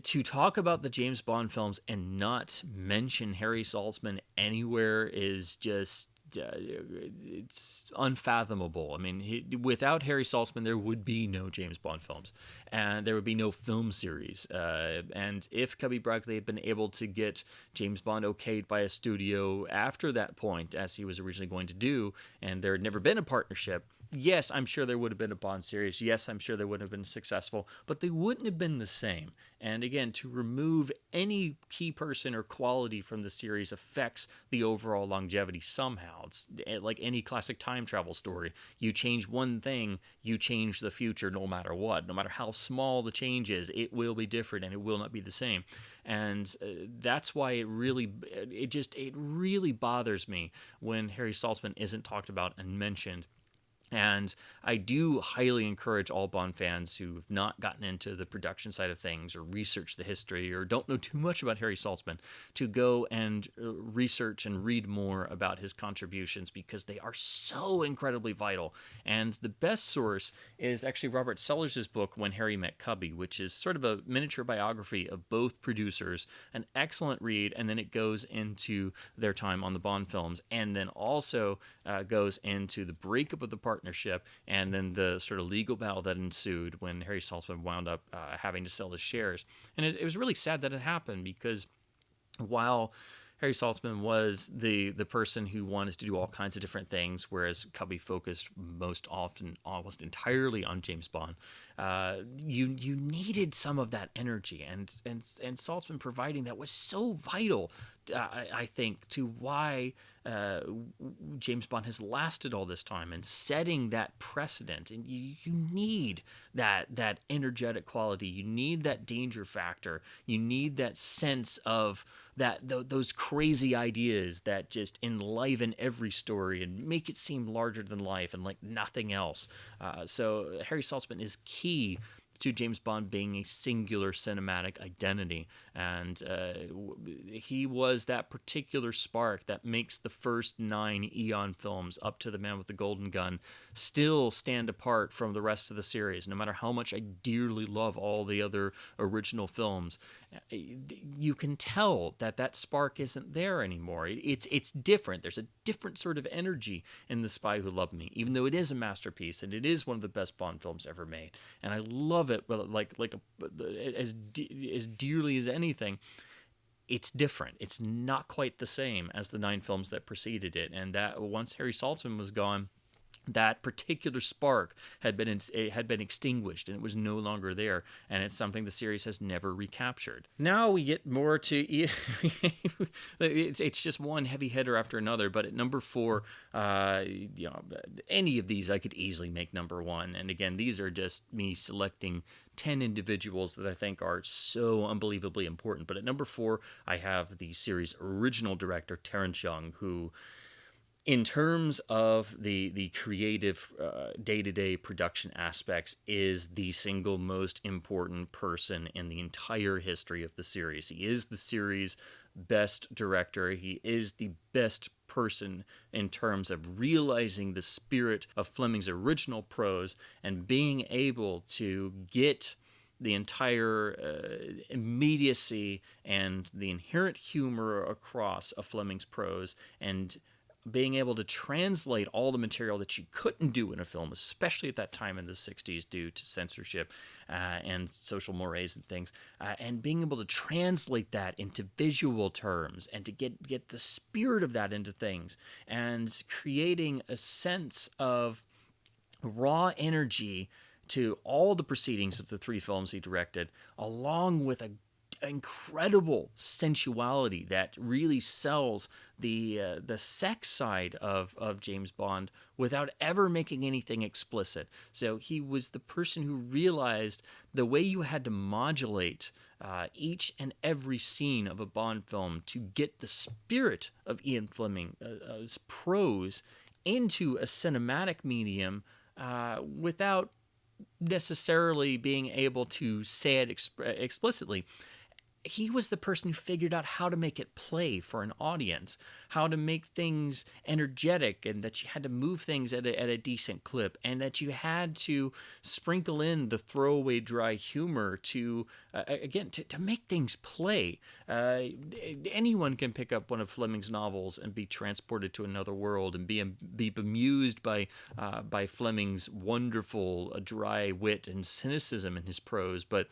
to talk about the James Bond films and not mention Harry Saltzman anywhere is just it's unfathomable. I mean, without Harry Saltzman, there would be no James Bond films, and there would be no film series. And if Cubby Broccoli had been able to get James Bond okayed by a studio after that point, as he was originally going to do, and there had never been a partnership, yes, I'm sure there would have been a Bond series. Yes, I'm sure they would have been successful, but they wouldn't have been the same. And again, to remove any key person or quality from the series affects the overall longevity somehow. It's like any classic time travel story. You change one thing, you change the future no matter what. No matter how small the change is, it will be different and it will not be the same. And that's why it really bothers me when Harry Saltzman isn't talked about and mentioned. And I do highly encourage all Bond fans who've not gotten into the production side of things or research the history or don't know too much about Harry Saltzman to go and research and read more about his contributions, because they are so incredibly vital. And the best source is actually Robert Sellers' book, When Harry Met Cubby, which is sort of a miniature biography of both producers, an excellent read, and then it goes into their time on the Bond films, and then also goes into the breakup of the partnership, and then the sort of legal battle that ensued when Harry Saltzman wound up having to sell his shares. And it was really sad that it happened, because while Harry Saltzman was the person who wanted to do all kinds of different things, whereas Cubby focused most often almost entirely on James Bond. You needed some of that energy, and Saltzman providing that was so vital, I think, to why James Bond has lasted all this time and setting that precedent. And you need that energetic quality. You need that danger factor. You need that sense of those crazy ideas that just enliven every story and make it seem larger than life and like nothing else. So Harry Saltzman is key to James Bond being a singular cinematic identity, and he was that particular spark that makes the first 9 Eon films up to The Man with the Golden Gun still stand apart from the rest of the series. No matter how much I dearly love all the other original films, you can tell that spark isn't there anymore. It's different. There's a different sort of energy in The Spy Who Loved Me, even though it is a masterpiece and it is one of the best Bond films ever made, and I love it as dearly as anything. It's different. It's not quite the same as the 9 films that preceded it, and that once Harry Saltzman was gone, that particular spark had been extinguished, and it was no longer there, and it's something the series has never recaptured. Now we get more to it's just one heavy hitter after another, but at number 4, any of these I could easily make number 1. And again, these are just me selecting 10 individuals that I think are so unbelievably important. But at number 4, I have the series' original director, Terence Young, who In terms of the creative day-to-day production aspects, is the single most important person in the entire history of the series. He is the series' best director. He is the best person in terms of realizing the spirit of Fleming's original prose and being able to get the entire immediacy and the inherent humor across of Fleming's prose, and being able to translate all the material that you couldn't do in a film, especially at that time in the 60s due to censorship and social mores and things, and being able to translate that into visual terms and to get the spirit of that into things, and creating a sense of raw energy to all the proceedings of the three films he directed, along with a incredible sensuality that really sells the sex side of James Bond without ever making anything explicit. So he was the person who realized the way you had to modulate each and every scene of a Bond film to get the spirit of Ian Fleming's prose into a cinematic medium without necessarily being able to say it explicitly. He was the person who figured out how to make it play for an audience, how to make things energetic, and that you had to move things at a decent clip, and that you had to sprinkle in the throwaway dry humor to, again, to make things play. Anyone can pick up one of Fleming's novels and be transported to another world and be bemused by Fleming's wonderful dry wit and cynicism in his prose, but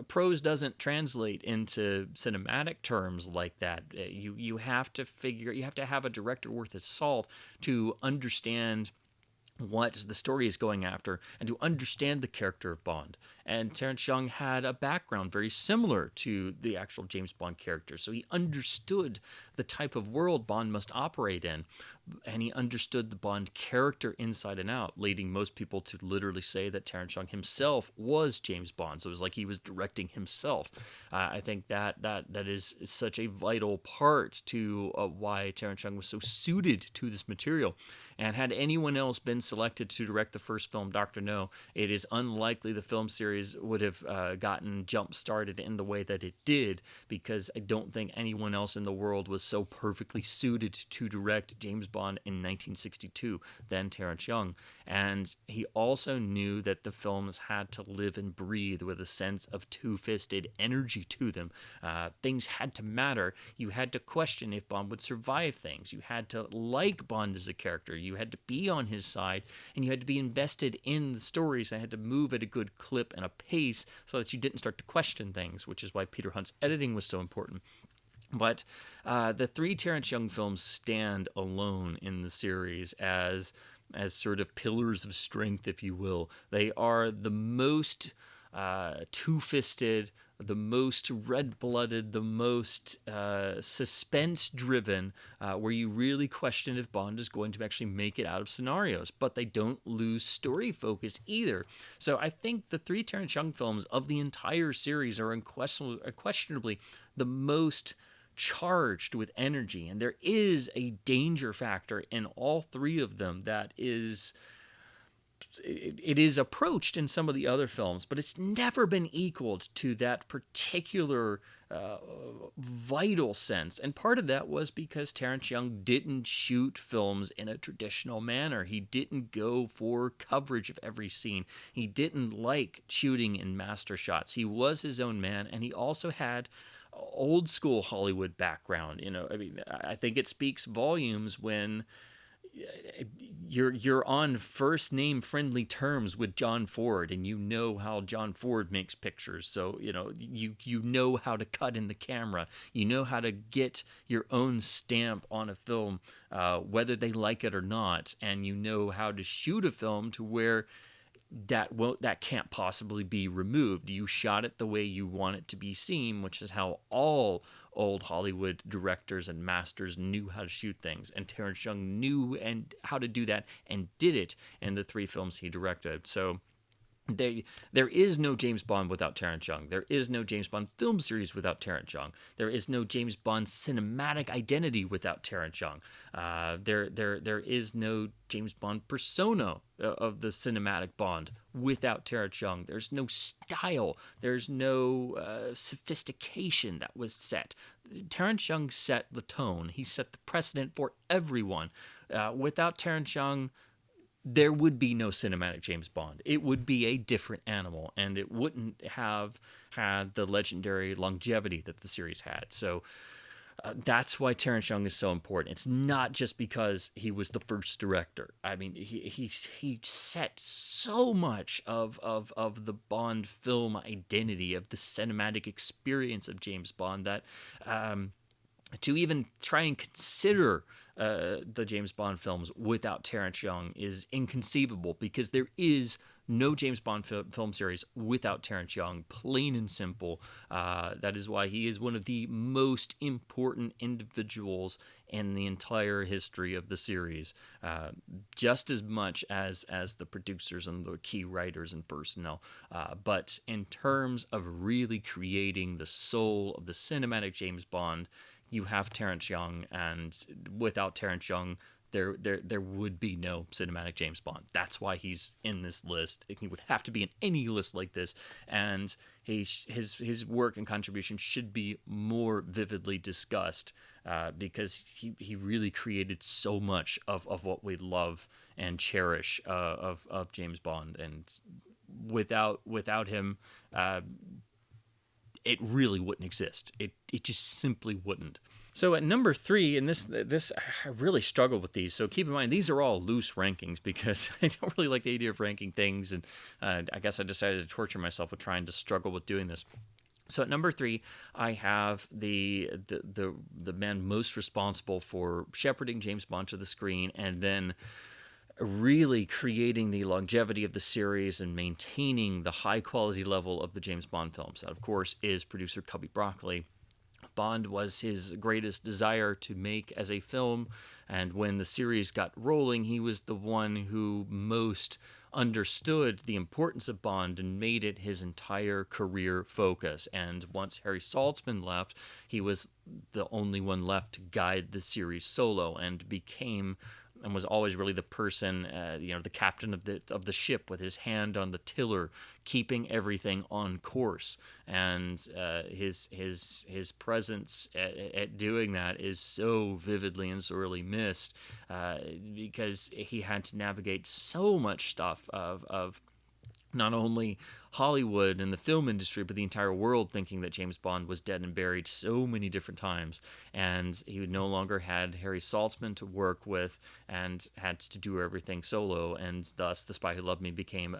prose doesn't translate into cinematic terms like that. You have to have a director worth his salt to understand what the story is going after and to understand the character of Bond. And Terence Young had a background very similar to the actual James Bond character, so he understood the type of world Bond must operate in, and he understood the Bond character inside and out, leading most people to literally say that Terence Young himself was James Bond. So it was like he was directing himself. I think that is such a vital part to why Terence Young was so suited to this material. And had anyone else been selected to direct the first film, Dr. No, it is unlikely the film series would have gotten jump-started in the way that it did, because I don't think anyone else in the world was so perfectly suited to direct James Bond in 1962 than Terence Young. And he also knew that the films had to live and breathe with a sense of two-fisted energy to them. Things had to matter. You had to question if Bond would survive things. You had to like Bond as a character. You had to be on his side, and you had to be invested in the stories. And had to move at a good clip and a pace so that you didn't start to question things, which is why Peter Hunt's editing was so important. But the three Terence Young films stand alone in the series as sort of pillars of strength, if you will. They are the most two-fisted, the most red-blooded, the most suspense-driven, where you really question if Bond is going to actually make it out of scenarios. But they don't lose story focus either. So I think the three Terence Young films of the entire series are unquestionably the most charged with energy. And there is a danger factor in all three of them that is... It is approached in some of the other films, but it's never been equaled to that particular vital sense. And part of that was because Terence Young didn't shoot films in a traditional manner. He didn't go for coverage of every scene. He didn't like shooting in master shots. He was his own man, and he also had old school Hollywood background. I mean, I think it speaks volumes when you're on first name friendly terms with John Ford, and you know how John Ford makes pictures. So you know how to cut in the camera. You know how to get your own stamp on a film, whether they like it or not, and you know how to shoot a film to where that can't possibly be removed. You shot it the way you want it to be seen, which is how all old Hollywood directors and masters knew how to shoot things. And Terence Young knew how to do that and did it in the three films he directed. So There is no James Bond without Terence Young. There is no James Bond film series without Terence Young. There is no James Bond cinematic identity without Terence Young. There is no James Bond persona of the cinematic Bond without Terence Young. There's no style. There's no sophistication that was set. Terence Young set the tone. He set the precedent for everyone. Without Terence Young, there would be no cinematic James Bond. It would be a different animal, and it wouldn't have had the legendary longevity that the series had. So that's why Terence Young is so important. It's not just because he was the first director. I mean, he set so much of the Bond film identity, of the cinematic experience of James Bond, that to even try and consider the James Bond films without Terence Young is inconceivable, because there is no James Bond film series without Terence Young, plain and simple. That is why he is one of the most important individuals in the entire history of the series, just as much as the producers and the key writers and personnel. But in terms of really creating the soul of the cinematic James Bond, you have Terence Young, and without Terence Young, there would be no cinematic James Bond. That's why he's in this list. He would have to be in any list like this, and his work and contribution should be more vividly discussed, because he really created so much of what we love and cherish of James Bond, and without him, it really wouldn't exist. It just simply wouldn't. So at number 3, and this I really struggle with these. So keep in mind, these are all loose rankings, because I don't really like the idea of ranking things, and I guess I decided to torture myself with trying to struggle with doing this. So at number 3, I have the man most responsible for shepherding James Bond to the screen, and then really creating the longevity of the series and maintaining the high quality level of the James Bond films. That, of course, is producer Cubby Broccoli. Bond was his greatest desire to make as a film, and when the series got rolling, he was the one who most understood the importance of Bond and made it his entire career focus. And once Harry Saltzman left, he was the only one left to guide the series solo, and became and was always really the person, the captain of the ship, with his hand on the tiller, keeping everything on course. And his presence at doing that is so vividly and sorely missed, because he had to navigate so much stuff of not only Hollywood and the film industry, but the entire world thinking that James Bond was dead and buried so many different times. And he no longer had Harry Saltzman to work with and had to do everything solo. And thus, The Spy Who Loved Me became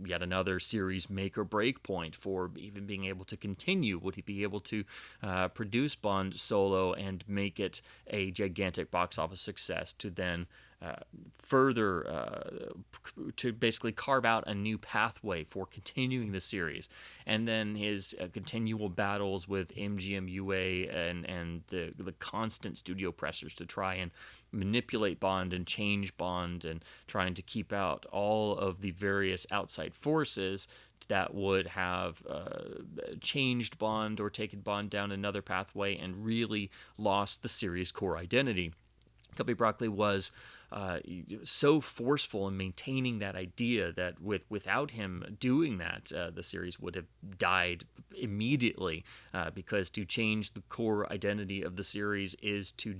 yet another series make or break point for even being able to continue. Would he be able to produce Bond solo and make it a gigantic box office success to then further to basically carve out a new pathway for continuing the series? And then his continual battles with MGM UA and the constant studio pressures to try and manipulate Bond and change Bond, and trying to keep out all of the various outside forces that would have changed Bond or taken Bond down another pathway and really lost the series' core identity. Cubby Broccoli was so forceful in maintaining that idea that without him doing that, the series would have died immediately, because to change the core identity of the series is to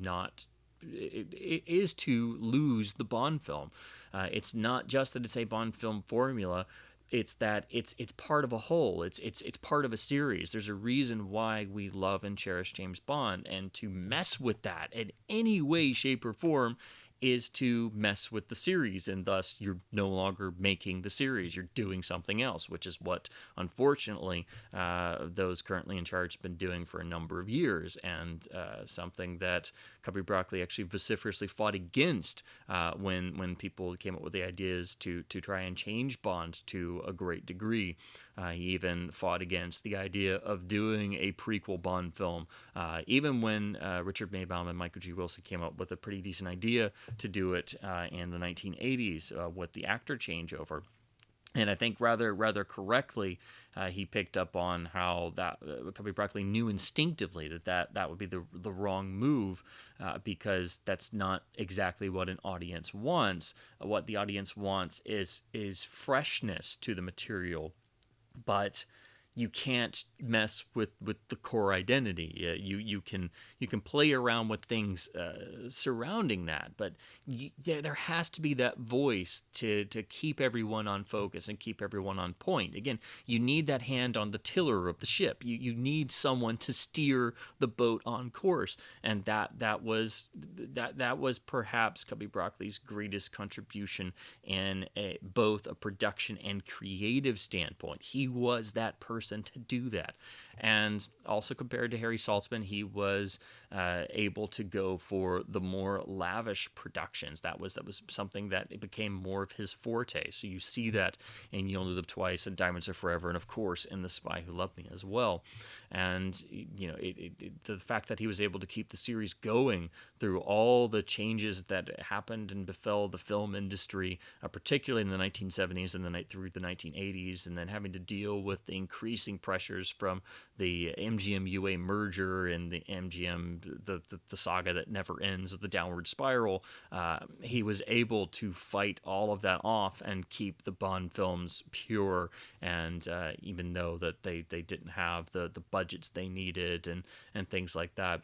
lose the Bond film. It's not just that it's a Bond film formula. It's that it's part of a whole. It's part of a series. There's a reason why we love and cherish James Bond, and to mess with that in any way, shape, or form is to mess with the series, and thus you're no longer making the series. You're doing something else, which is what, unfortunately, those currently in charge have been doing for a number of years, and something that Cubby Broccoli actually vociferously fought against when people came up with the ideas to try and change Bond to a great degree. He even fought against the idea of doing a prequel Bond film, even when Richard Maibaum and Michael G. Wilson came up with a pretty decent idea to do it in the 1980s with the actor changeover. And I think rather correctly, he picked up on how that Cubby Broccoli knew instinctively that would be the wrong move, because that's not exactly what an audience wants. What the audience wants is freshness to the material, but you can't mess with the core identity. You can play around with things surrounding that, but there has to be that voice to keep everyone on focus and keep everyone on point. Again, you need that hand on the tiller of the ship. You need someone to steer the boat on course, and that was perhaps Cubby Broccoli's greatest contribution in both a production and creative standpoint. He was that person to do that. And also compared to Harry Saltzman, he was able to go for the more lavish productions. That was something that it became more of his forte. So you see that in You Only Live Twice and Diamonds Are Forever, and of course in The Spy Who Loved Me as well. And the fact that he was able to keep the series going through all the changes that happened and befell the film industry, particularly in the 1970s and through the 1980s, and then having to deal with the increasing pressures from the MGM UA merger and the MGM the saga that never ends of the downward spiral. He was able to fight all of that off and keep the Bond films pure. And even though that they didn't have the budgets they needed and things like that,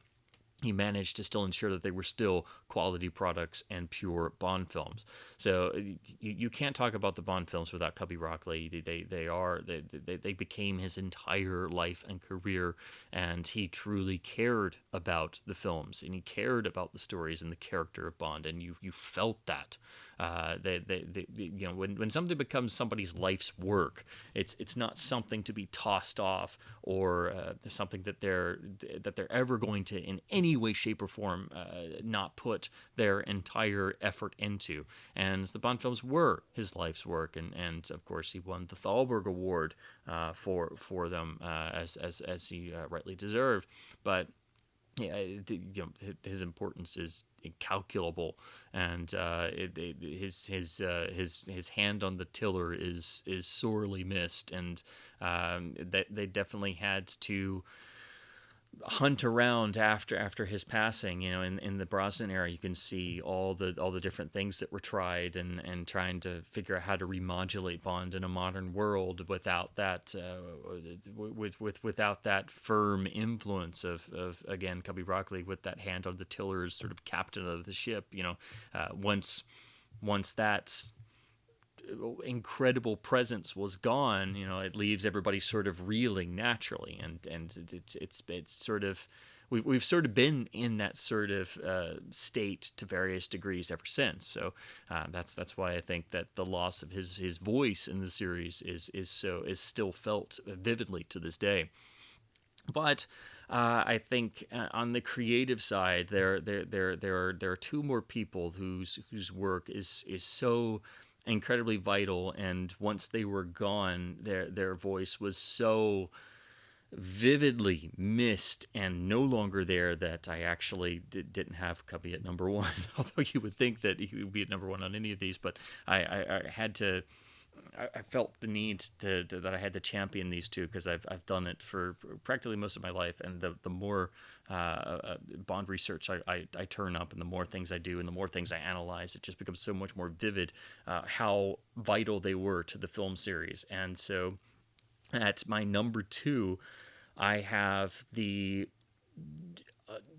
he managed to still ensure that they were still quality products and pure Bond films. So you can't talk about the Bond films without Cubby Broccoli. They became his entire life and career, and he truly cared about the films, and he cared about the stories and the character of Bond, and you felt that. When something becomes somebody's life's work, it's not something to be tossed off, or something that they're ever going to in any way, shape, or form not put their entire effort into. And the Bond films were his life's work, and of course he won the Thalberg Award for them, as he rightly deserved. But yeah, his importance is incalculable, and his hand on the tiller is sorely missed, and that they definitely had to hunt around after his passing. In the Brosnan era, you can see all the different things that were tried, and trying to figure out how to remodulate Bond in a modern world without that without that firm influence of again Cubby Broccoli with that hand on the tiller as sort of captain of the ship. Once that incredible presence was gone, it leaves everybody sort of reeling naturally, and it's sort of we've sort of been in that sort of state to various degrees ever since. So that's why I think that the loss of his voice in the series is still felt vividly to this day. But I think on the creative side, there are two more people whose work is so incredibly vital, and once they were gone, their voice was so vividly missed and no longer there that I actually didn't have Cubby at number one. Although you would think that he would be at number one on any of these, but I had to. I felt the need that I had to champion these two, because I've done it for practically most of my life, and the more Bond research I turn up, and the more things I do, and the more things I analyze, it just becomes so much more vivid how vital they were to the film series. And so at my number two, I have the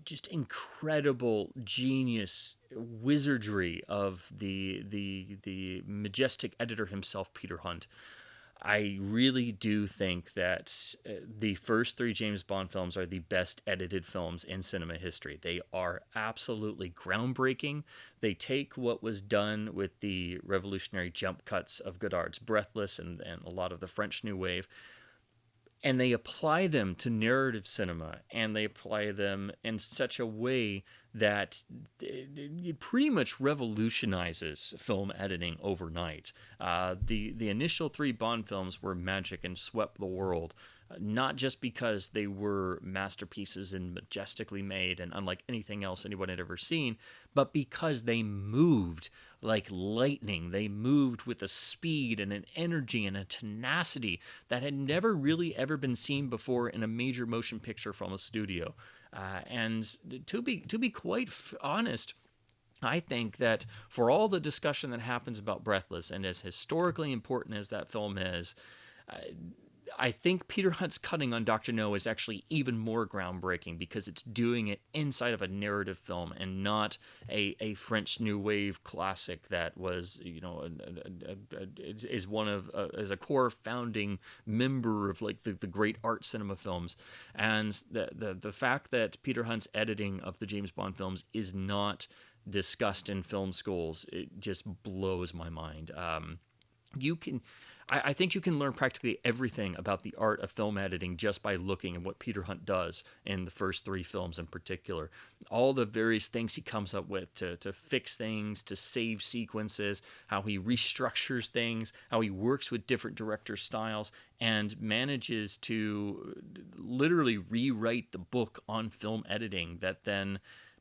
just incredible genius wizardry of the majestic editor himself, Peter Hunt. I really do think that the first three James Bond films are the best edited films in cinema history. They are absolutely groundbreaking. They take what was done with the revolutionary jump cuts of Godard's Breathless and a lot of the French New Wave, and they apply them to narrative cinema, and they apply them in such a way that it pretty much revolutionizes film editing overnight. The initial three Bond films were magic and swept the world. not just because they were masterpieces and majestically made and unlike anything else anyone had ever seen, but because they moved like lightning. They moved with a speed and an energy and a tenacity that had never really ever been seen before in a major motion picture from a studio. And to be quite honest, I think that for all the discussion that happens about Breathless, and as historically important as that film is, I think Peter Hunt's cutting on Dr. No is actually even more groundbreaking because it's doing it inside of a narrative film and not a French New Wave classic that was, is one of as a core founding member of like the great art cinema films. And the fact that Peter Hunt's editing of the James Bond films is not discussed in film schools, it just blows my mind. I think you can learn practically everything about the art of film editing just by looking at what Peter Hunt does in the first three films in particular. All the various things he comes up with to fix things, to save sequences, how he restructures things, how he works with different director styles, and manages to literally rewrite the book on film editing that then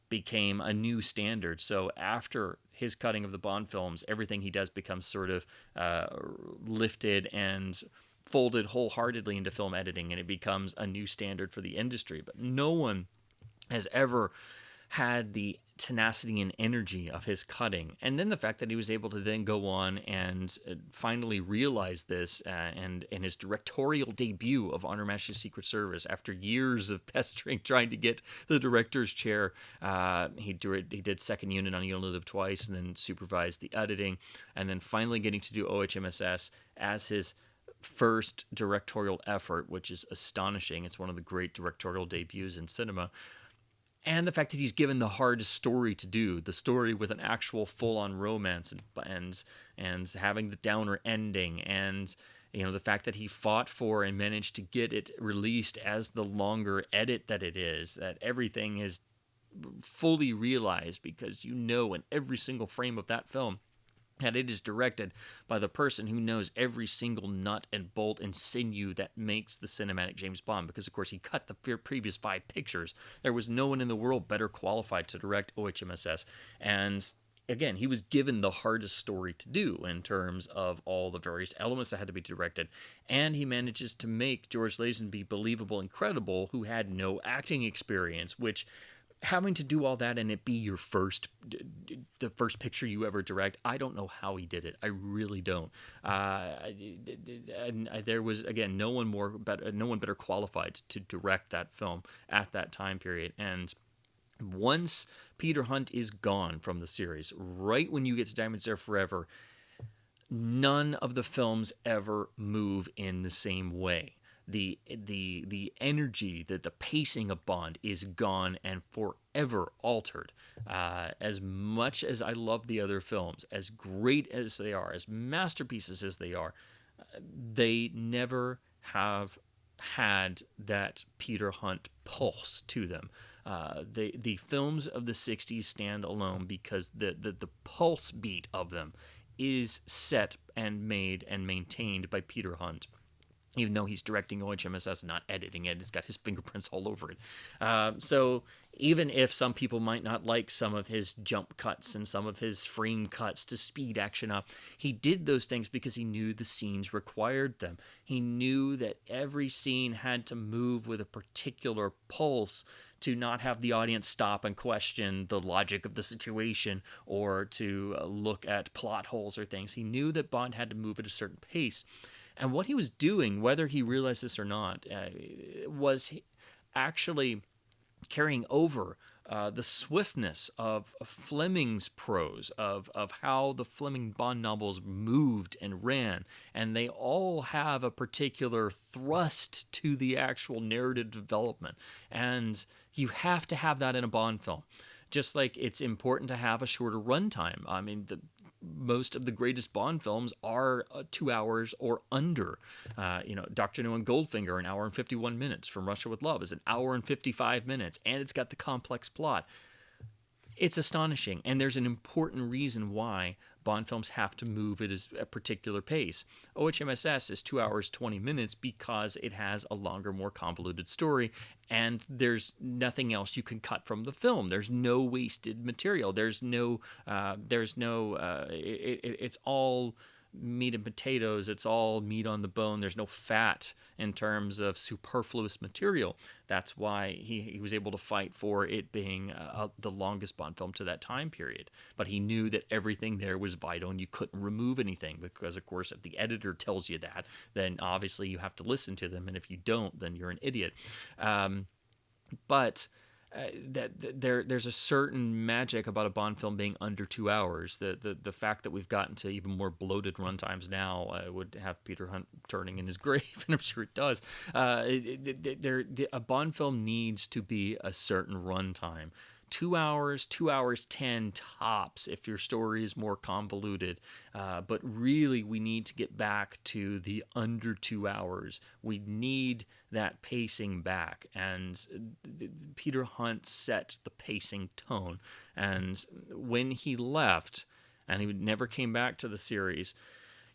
became a new standard. So after his cutting of the Bond films, everything he does becomes sort of lifted and folded wholeheartedly into film editing, and it becomes a new standard for the industry. But no one has ever had the tenacity and energy of his cutting. And then the fact that he was able to then go on and finally realize this and in his directorial debut of Honor Majesty's Secret Service, after years of pestering, trying to get the director's chair, he did Second Unit on You Only Live Twice and then supervised the editing, and then finally getting to do OHMSS as his first directorial effort, which is astonishing. It's one of the great directorial debuts in cinema. And the fact that he's given the hardest story to do, the story with an actual full-on romance and having the downer ending, and the fact that he fought for and managed to get it released as the longer edit that it is, that everything is fully realized because in every single frame of that film that it is directed by the person who knows every single nut and bolt and sinew that makes the cinematic James Bond, because of course he cut the previous 5 pictures. There was no one in the world better qualified to direct OHMSS, and again, he was given the hardest story to do in terms of all the various elements that had to be directed, and he manages to make George Lazenby believable and credible, who had no acting experience, which, having to do all that and it be the first picture you ever direct, I don't know how he did it. I really don't. And there was, again, no one better qualified to direct that film at that time period. And once Peter Hunt is gone from the series, right when you get to Diamonds Are Forever, none of the films ever move in the same way. The energy, the pacing of Bond is gone and forever altered. As much as I love the other films, as great as they are, as masterpieces as they are, they never have had that Peter Hunt pulse to them. The films of the 60s stand alone because the pulse beat of them is set and made and maintained by Peter Hunt. Even though he's directing OHMSS and not editing it, it's got his fingerprints all over it. So even if some people might not like some of his jump cuts and some of his frame cuts to speed action up, he did those things because he knew the scenes required them. He knew that every scene had to move with a particular pulse to not have the audience stop and question the logic of the situation or to look at plot holes or things. He knew that Bond had to move at a certain pace. And what he was doing, whether he realized this or not, was actually carrying over the swiftness of Fleming's prose, of how the Fleming Bond novels moved and ran. And they all have a particular thrust to the actual narrative development. And you have to have that in a Bond film. Just like it's important to have a shorter runtime. I mean, most of the greatest Bond films are 2 hours or under. Dr. No and Goldfinger, an hour and 51 minutes. From Russia with Love is an hour and 55 minutes, and it's got the complex plot. It's astonishing, and there's an important reason why Bond films have to move at a particular pace. OHMSS is 2 hours 20 minutes because it has a longer, more convoluted story, and there's nothing else you can cut from the film. There's no wasted material. It's all meat and potatoes. It's all meat on the bone. There's no fat in terms of superfluous material. That's why he was able to fight for it being the longest Bond film to that time period. But he knew that everything there was vital and you couldn't remove anything because, of course, if the editor tells you that, then obviously you have to listen to them. And if you don't, then you're an idiot. There's a certain magic about a Bond film being under 2 hours. The fact that we've gotten to even more bloated runtimes now would have Peter Hunt turning in his grave, and I'm sure it does. A Bond film needs to be a certain runtime. 2 hours, 2 hours 10 tops if your story is more convoluted. But really, we need to get back to the under 2 hours. We need that pacing back. And Peter Hunt set the pacing tone. And when he left, and he never came back to the series,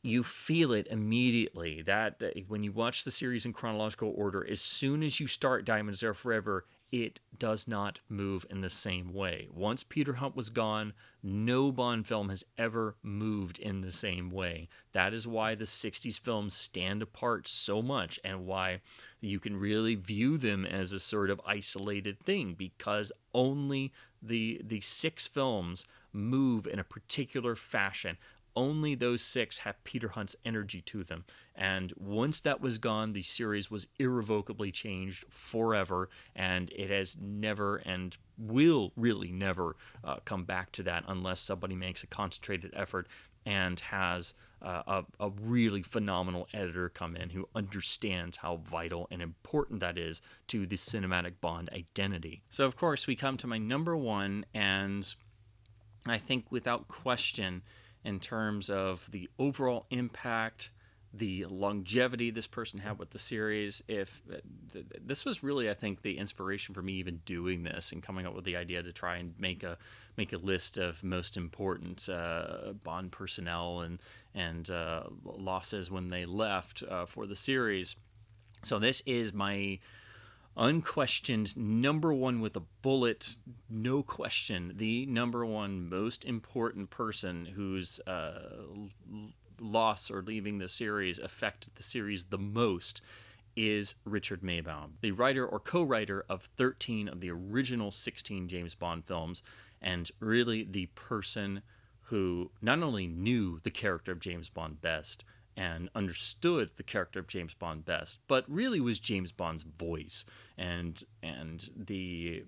you feel it immediately. That when you watch the series in chronological order, as soon as you start Diamonds Are Forever, it does not move in the same way. Once Peter Hunt was gone, no Bond film has ever moved in the same way. That is why the 60s films stand apart so much and why you can really view them as a sort of isolated thing, because only the 6 films move in a particular fashion. Only those 6 have Peter Hunt's energy to them. And once that was gone, the series was irrevocably changed forever, and it has never and will really never come back to that unless somebody makes a concentrated effort and has a really phenomenal editor come in who understands how vital and important that is to the cinematic Bond identity. So, of course, we come to my number one, and I think without question, in terms of the overall impact, the longevity this person had with the series. If this was really, I think, the inspiration for me even doing this and coming up with the idea to try and make a list of most important Bond personnel and losses when they left for the series. So this is my unquestioned number one with a bullet, no question, the number one most important person whose loss or leaving the series affected the series the most is Richard Maibaum, the writer or co-writer of 13 of the original 16 James Bond films, and really the person who not only knew the character of James Bond best and understood the character of James Bond best, but really was James Bond's voice and the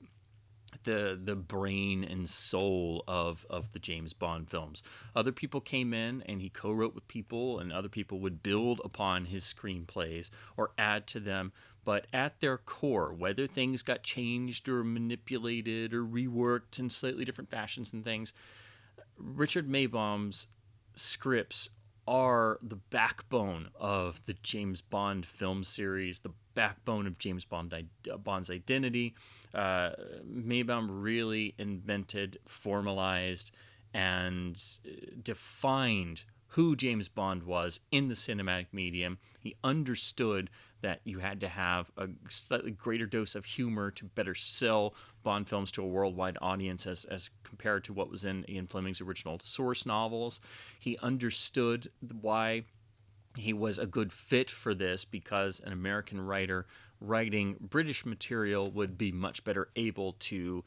brain and soul of the James Bond films. Other people came in and he co-wrote with people, and other people would build upon his screenplays or add to them. But at their core, whether things got changed or manipulated or reworked in slightly different fashions and things, Richard Maibaum's scripts are the backbone of the James Bond film series, the backbone of James Bond's identity. Maibaum really invented, formalized, and defined who James Bond was in the cinematic medium. He understood that you had to have a slightly greater dose of humor to better sell Bond films to a worldwide audience as compared to what was in Ian Fleming's original source novels. He understood why he was a good fit for this, because an American writer writing British material would be much better able to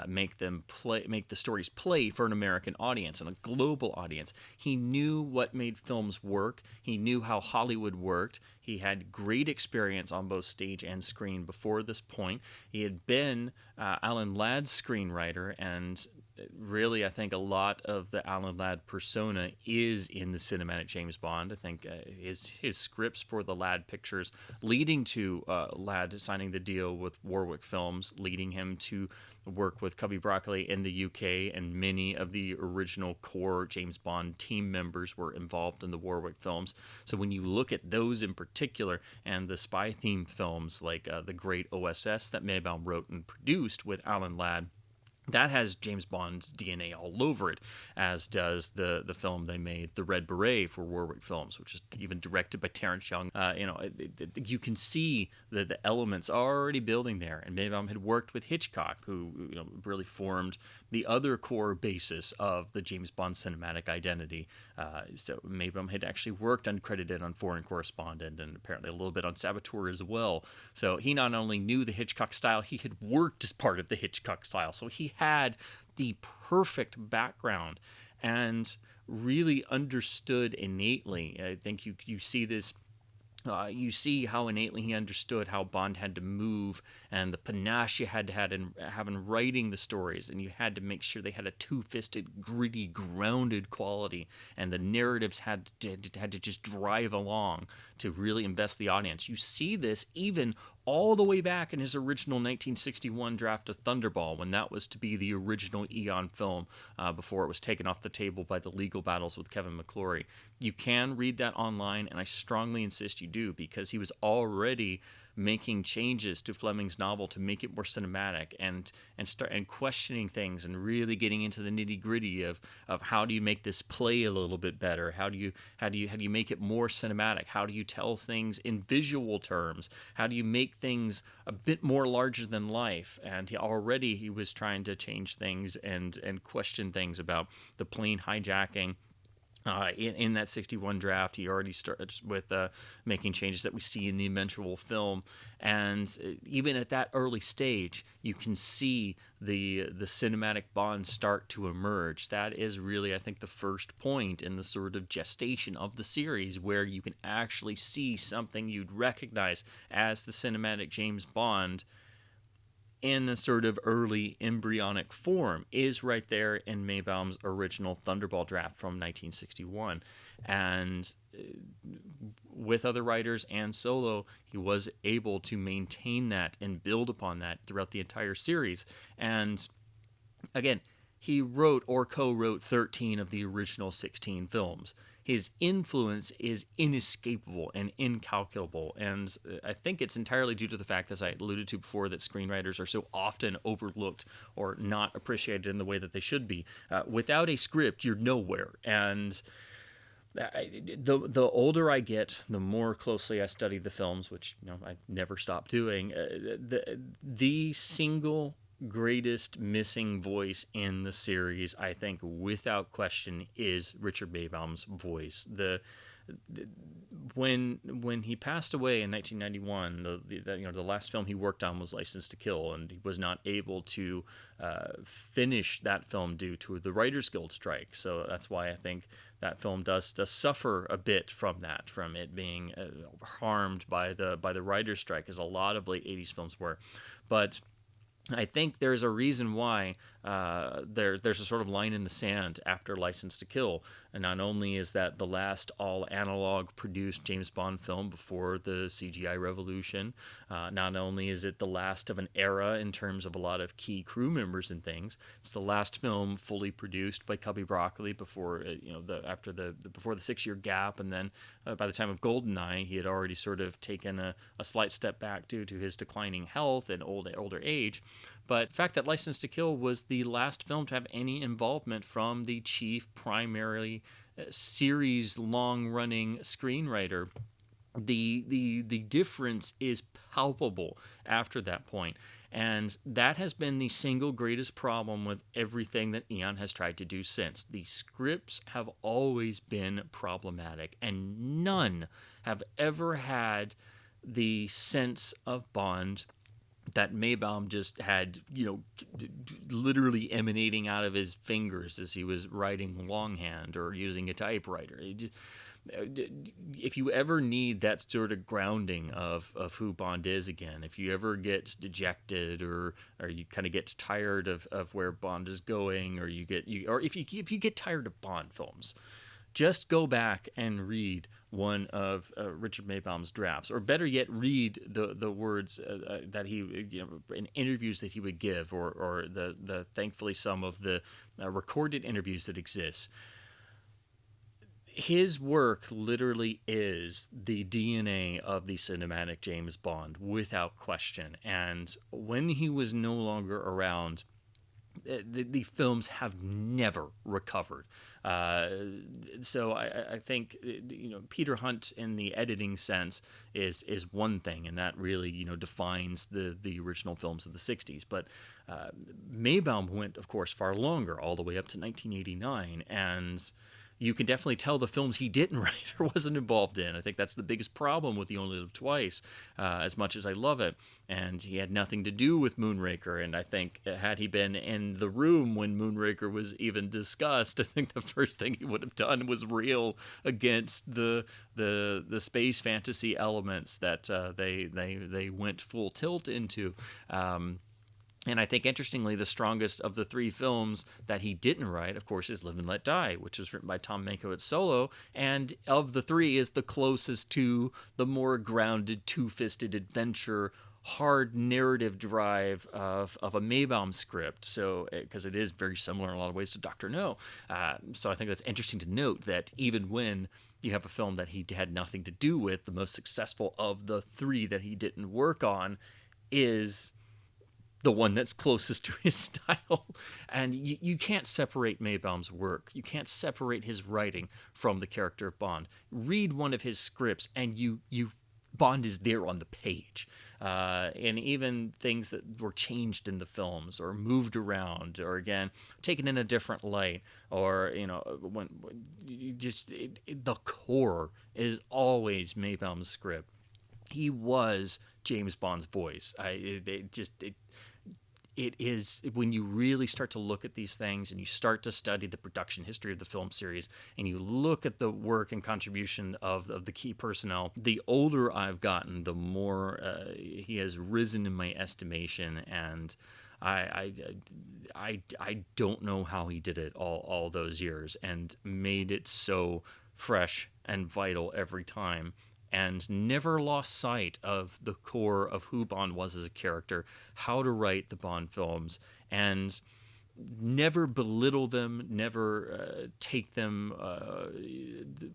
make the stories play for an American audience and a global audience. He knew what made films work. He knew how Hollywood worked. He had great experience on both stage and screen before this point. He had been Alan Ladd's screenwriter, and really, I think a lot of the Alan Ladd persona is in the cinematic James Bond. I think his scripts for the Ladd pictures, leading to Ladd signing the deal with Warwick Films, leading him to work with Cubby Broccoli in the UK, and many of the original core James Bond team members were involved in the Warwick films. So when you look at those in particular, and the spy theme films like The Great OSS that Maibaum wrote and produced with Alan Ladd, that has James Bond's DNA all over it, as does the film they made, The Red Beret, for Warwick Films, which is even directed by Terence Young. You can see the elements already building there. And Maibaum had worked with Hitchcock, who really formed the other core basis of the James Bond cinematic identity. So Maibaum had actually worked uncredited on Foreign Correspondent and apparently a little bit on Saboteur as well. So he not only knew the Hitchcock style, he had worked as part of the Hitchcock style. So he had the perfect background and really understood innately. I think you see this. You see how innately he understood how Bond had to move and the panache you had to have in writing the stories, and you had to make sure they had a two-fisted, gritty, grounded quality, and the narratives had to just drive along to really invest the audience. You see this even all the way back in his original 1961 draft of Thunderball, when that was to be the original Eon film before it was taken off the table by the legal battles with Kevin McClory. You can read that online, and I strongly insist you do, because he was already making changes to Fleming's novel to make it more cinematic and questioning things and really getting into the nitty-gritty of how do you make this play a little bit better? How do you make it more cinematic? How do you tell things in visual terms? How do you make things a bit more larger than life? And he was trying to change things and question things about the plane hijacking. In that 61 draft, he already started with making changes that we see in the eventual film. And even at that early stage, you can see the cinematic Bond start to emerge. That is really, I think, the first point in the sort of gestation of the series where you can actually see something you'd recognize as the cinematic James Bond in a sort of early embryonic form is right there in Maibaum's original Thunderball draft from 1961. And with other writers and solo, he was able to maintain that and build upon that throughout the entire series. And again, he wrote or co-wrote 13 of the original 16 films. His influence is inescapable and incalculable, and I think it's entirely due to the fact, as I alluded to before, that screenwriters are so often overlooked or not appreciated in the way that they should be. Without a script, you're nowhere, and the older I get, the more closely I study the films, which I never stop doing. The single greatest missing voice in the series, I think, without question, is Richard Maibaum's voice. When he passed away in 1991, the last film he worked on was License to Kill, and he was not able to finish that film due to the Writers Guild strike. So that's why I think that film does suffer a bit from it being harmed by the writers' strike, as a lot of late 80s films were. But I think there's a reason why there's a sort of line in the sand after License to Kill. And not only is that the last all-analog produced James Bond film before the CGI revolution, not only is it the last of an era in terms of a lot of key crew members and things, it's the last film fully produced by Cubby Broccoli before before the 6-year gap, and then by the time of GoldenEye, he had already sort of taken a slight step back due to his declining health and older age. But the fact that License to Kill was the last film to have any involvement from the chief primary series long-running screenwriter, the difference is palpable after that point. And that has been the single greatest problem with everything that Eon has tried to do since. The scripts have always been problematic, and none have ever had the sense of Bond that Maibaum just had, literally emanating out of his fingers as he was writing longhand or using a typewriter. If you ever need that sort of grounding of who Bond is again, if you ever get dejected or you kind of get tired of where Bond is going, or if you get tired of Bond films, just go back and read one of Richard Maibaum's drafts, or better yet, read the words that he, in interviews that he would give, or the thankfully some of the recorded interviews that exist. His work literally is the DNA of the cinematic James Bond, without question. And when he was no longer around, the films have never recovered. So I think Peter Hunt in the editing sense is one thing, and that really defines the original films of the '60s. But Maibaum went, of course, far longer, all the way up to 1989, and you can definitely tell the films he didn't write or wasn't involved in. I think that's the biggest problem with You Only Live Twice, as much as I love it. And he had nothing to do with Moonraker. And I think had he been in the room when Moonraker was even discussed, I think the first thing he would have done was reel against the space fantasy elements that they went full tilt into. And I think, interestingly, the strongest of the three films that he didn't write, of course, is Live and Let Die, which was written by Tom Mankiewicz solo, and of the three is the closest to the more grounded, two-fisted adventure, hard narrative drive of a Maibaum script. So, because it is very similar in a lot of ways to Dr. No. So I think that's interesting to note that even when you have a film that he had nothing to do with, the most successful of the three that he didn't work on is the one that's closest to his style. And you can't separate Maibaum's work. You can't separate his writing from the character of Bond. Read one of his scripts and you Bond is there on the page. And even things that were changed in the films or moved around or, again, taken in a different light, or when you just the core is always Maibaum's script. He was James Bond's voice. It is, when you really start to look at these things and you start to study the production history of the film series and you look at the work and contribution of the key personnel, the older I've gotten, the more he has risen in my estimation. And I don't know how he did it all those years and made it so fresh and vital every time, and never lost sight of the core of who Bond was as a character, how to write the Bond films, and never belittle them, never take them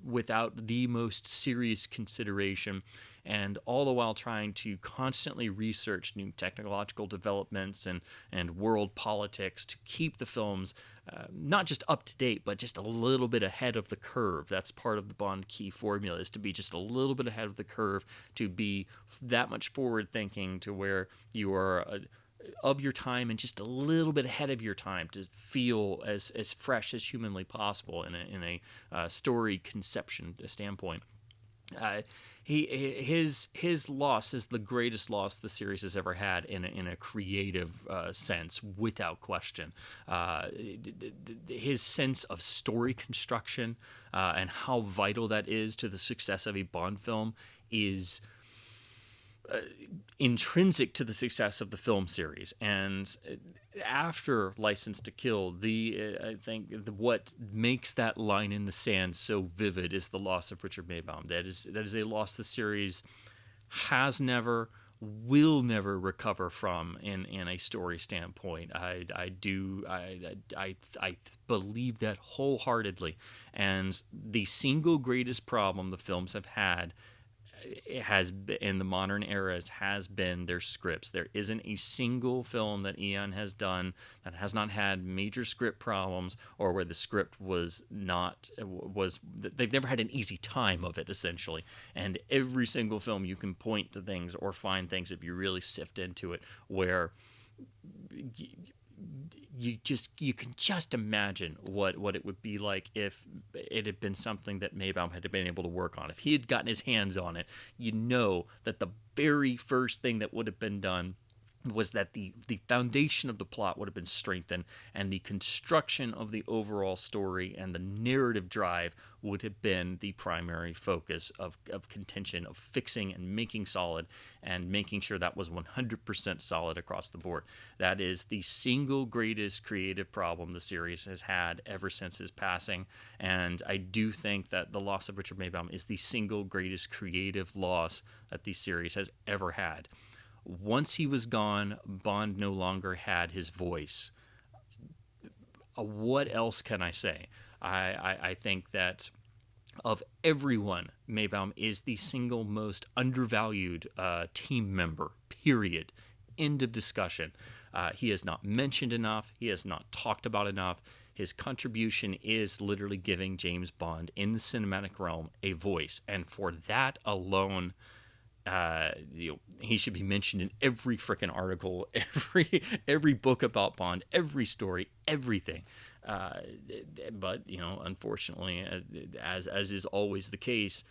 without the most serious consideration, and all the while trying to constantly research new technological developments and world politics to keep the films not just up to date, but just a little bit ahead of the curve. That's part of the Bond key formula, is to be just a little bit ahead of the curve, to be that much forward thinking to where you are of your time and just a little bit ahead of your time, to feel as fresh as humanly possible in a story conception standpoint. His loss is the greatest loss the series has ever had in a creative sense, without question. His sense of story construction and how vital that is to the success of a Bond film is intrinsic to the success of the film series. And after License to Kill, I think what makes that line in the sand so vivid is the loss of Richard Maibaum. That is a loss the series has never, will never recover from in a story standpoint. I believe that wholeheartedly. And the single greatest problem the films have had, it has been, in the modern eras, has been their scripts. There isn't a single film that Eon has done that has not had major script problems, or where the script they've never had an easy time of it, essentially. And every single film, you can point to things or find things, if you really sift into it, where you can just imagine what it would be like if it had been something that Maibaum had been able to work on. If he had gotten his hands on it, that the very first thing that would have been done was that the foundation of the plot would have been strengthened, and the construction of the overall story and the narrative drive would have been the primary focus of contention, of fixing and making solid, and making sure that was 100% solid across the board. That is the single greatest creative problem the series has had ever since his passing, and I do think that the loss of Richard Maibaum is the single greatest creative loss that the series has ever had. Once he was gone, Bond no longer had his voice. What else can I say? I think that of everyone, Maibaum is the single most undervalued team member, period. End of discussion. He is not mentioned enough. He is not talked about enough. His contribution is literally giving James Bond in the cinematic realm a voice, and for that alone, he should be mentioned in every freaking article, every book about Bond, every story, everything. But unfortunately, as is always the case,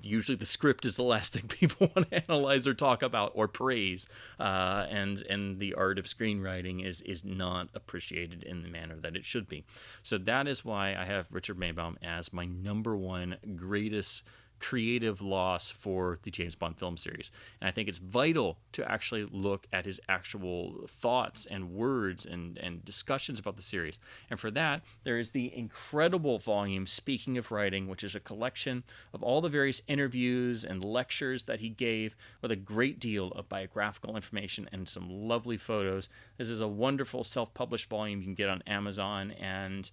usually the script is the last thing people want to analyze or talk about or praise, and the art of screenwriting is not appreciated in the manner that it should be. So that is why I have Richard Maibaum as my number one greatest creative loss for the James Bond film series. And I think it's vital to actually look at his actual thoughts and words and discussions about the series. And for that, there is the incredible volume, Speaking of Writing, which is a collection of all the various interviews and lectures that he gave with a great deal of biographical information and some lovely photos. This is a wonderful self-published volume you can get on Amazon, and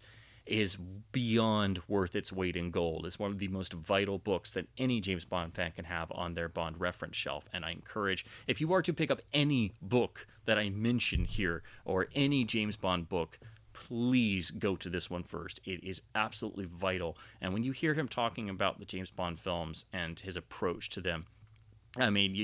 is beyond worth its weight in gold. It's one of the most vital books that any James Bond fan can have on their Bond reference shelf. And I encourage, if you are to pick up any book that I mention here, or any James Bond book, please go to this one first. It is absolutely vital. And when you hear him talking about the James Bond films and his approach to them, I mean,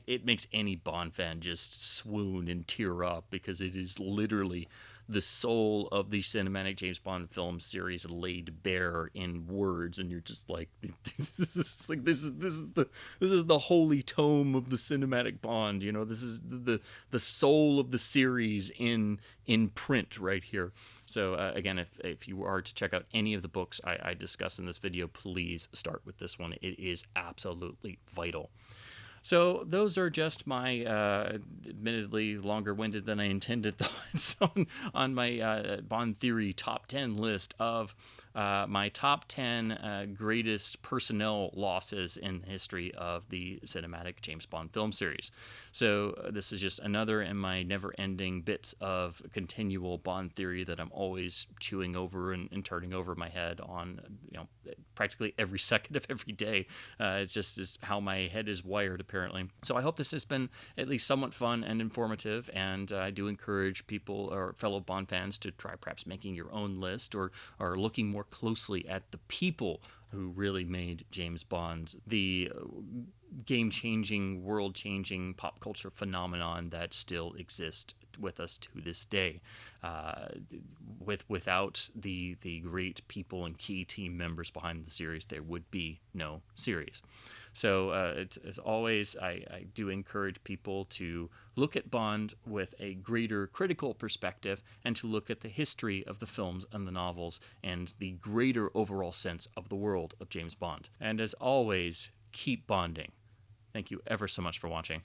it makes any Bond fan just swoon and tear up, because it is literally the soul of the cinematic James Bond film series laid bare in words, and you're just like, this is the holy tome of the cinematic Bond. This is the soul of the series in print right here. So again, if you are to check out any of the books I discuss in this video, please start with this one. It is absolutely vital. So those are just my admittedly longer-winded than I intended thoughts on my Bond Theory top 10 list of my top 10 greatest personnel losses in the history of the cinematic James Bond film series. So this is just another in my never-ending bits of continual Bond theory that I'm always chewing over and turning over my head on, practically every second of every day. It's just how my head is wired, apparently. So I hope this has been at least somewhat fun and informative, and I do encourage people or fellow Bond fans to try perhaps making your own list, or looking more closely at the people who really made James Bond the game-changing, world-changing pop culture phenomenon that still exists with us to this day. Without the great people and key team members behind the series, there would be no series. So as always, I do encourage people to look at Bond with a greater critical perspective, and to look at the history of the films and the novels and the greater overall sense of the world of James Bond. And as always, keep bonding. Thank you ever so much for watching.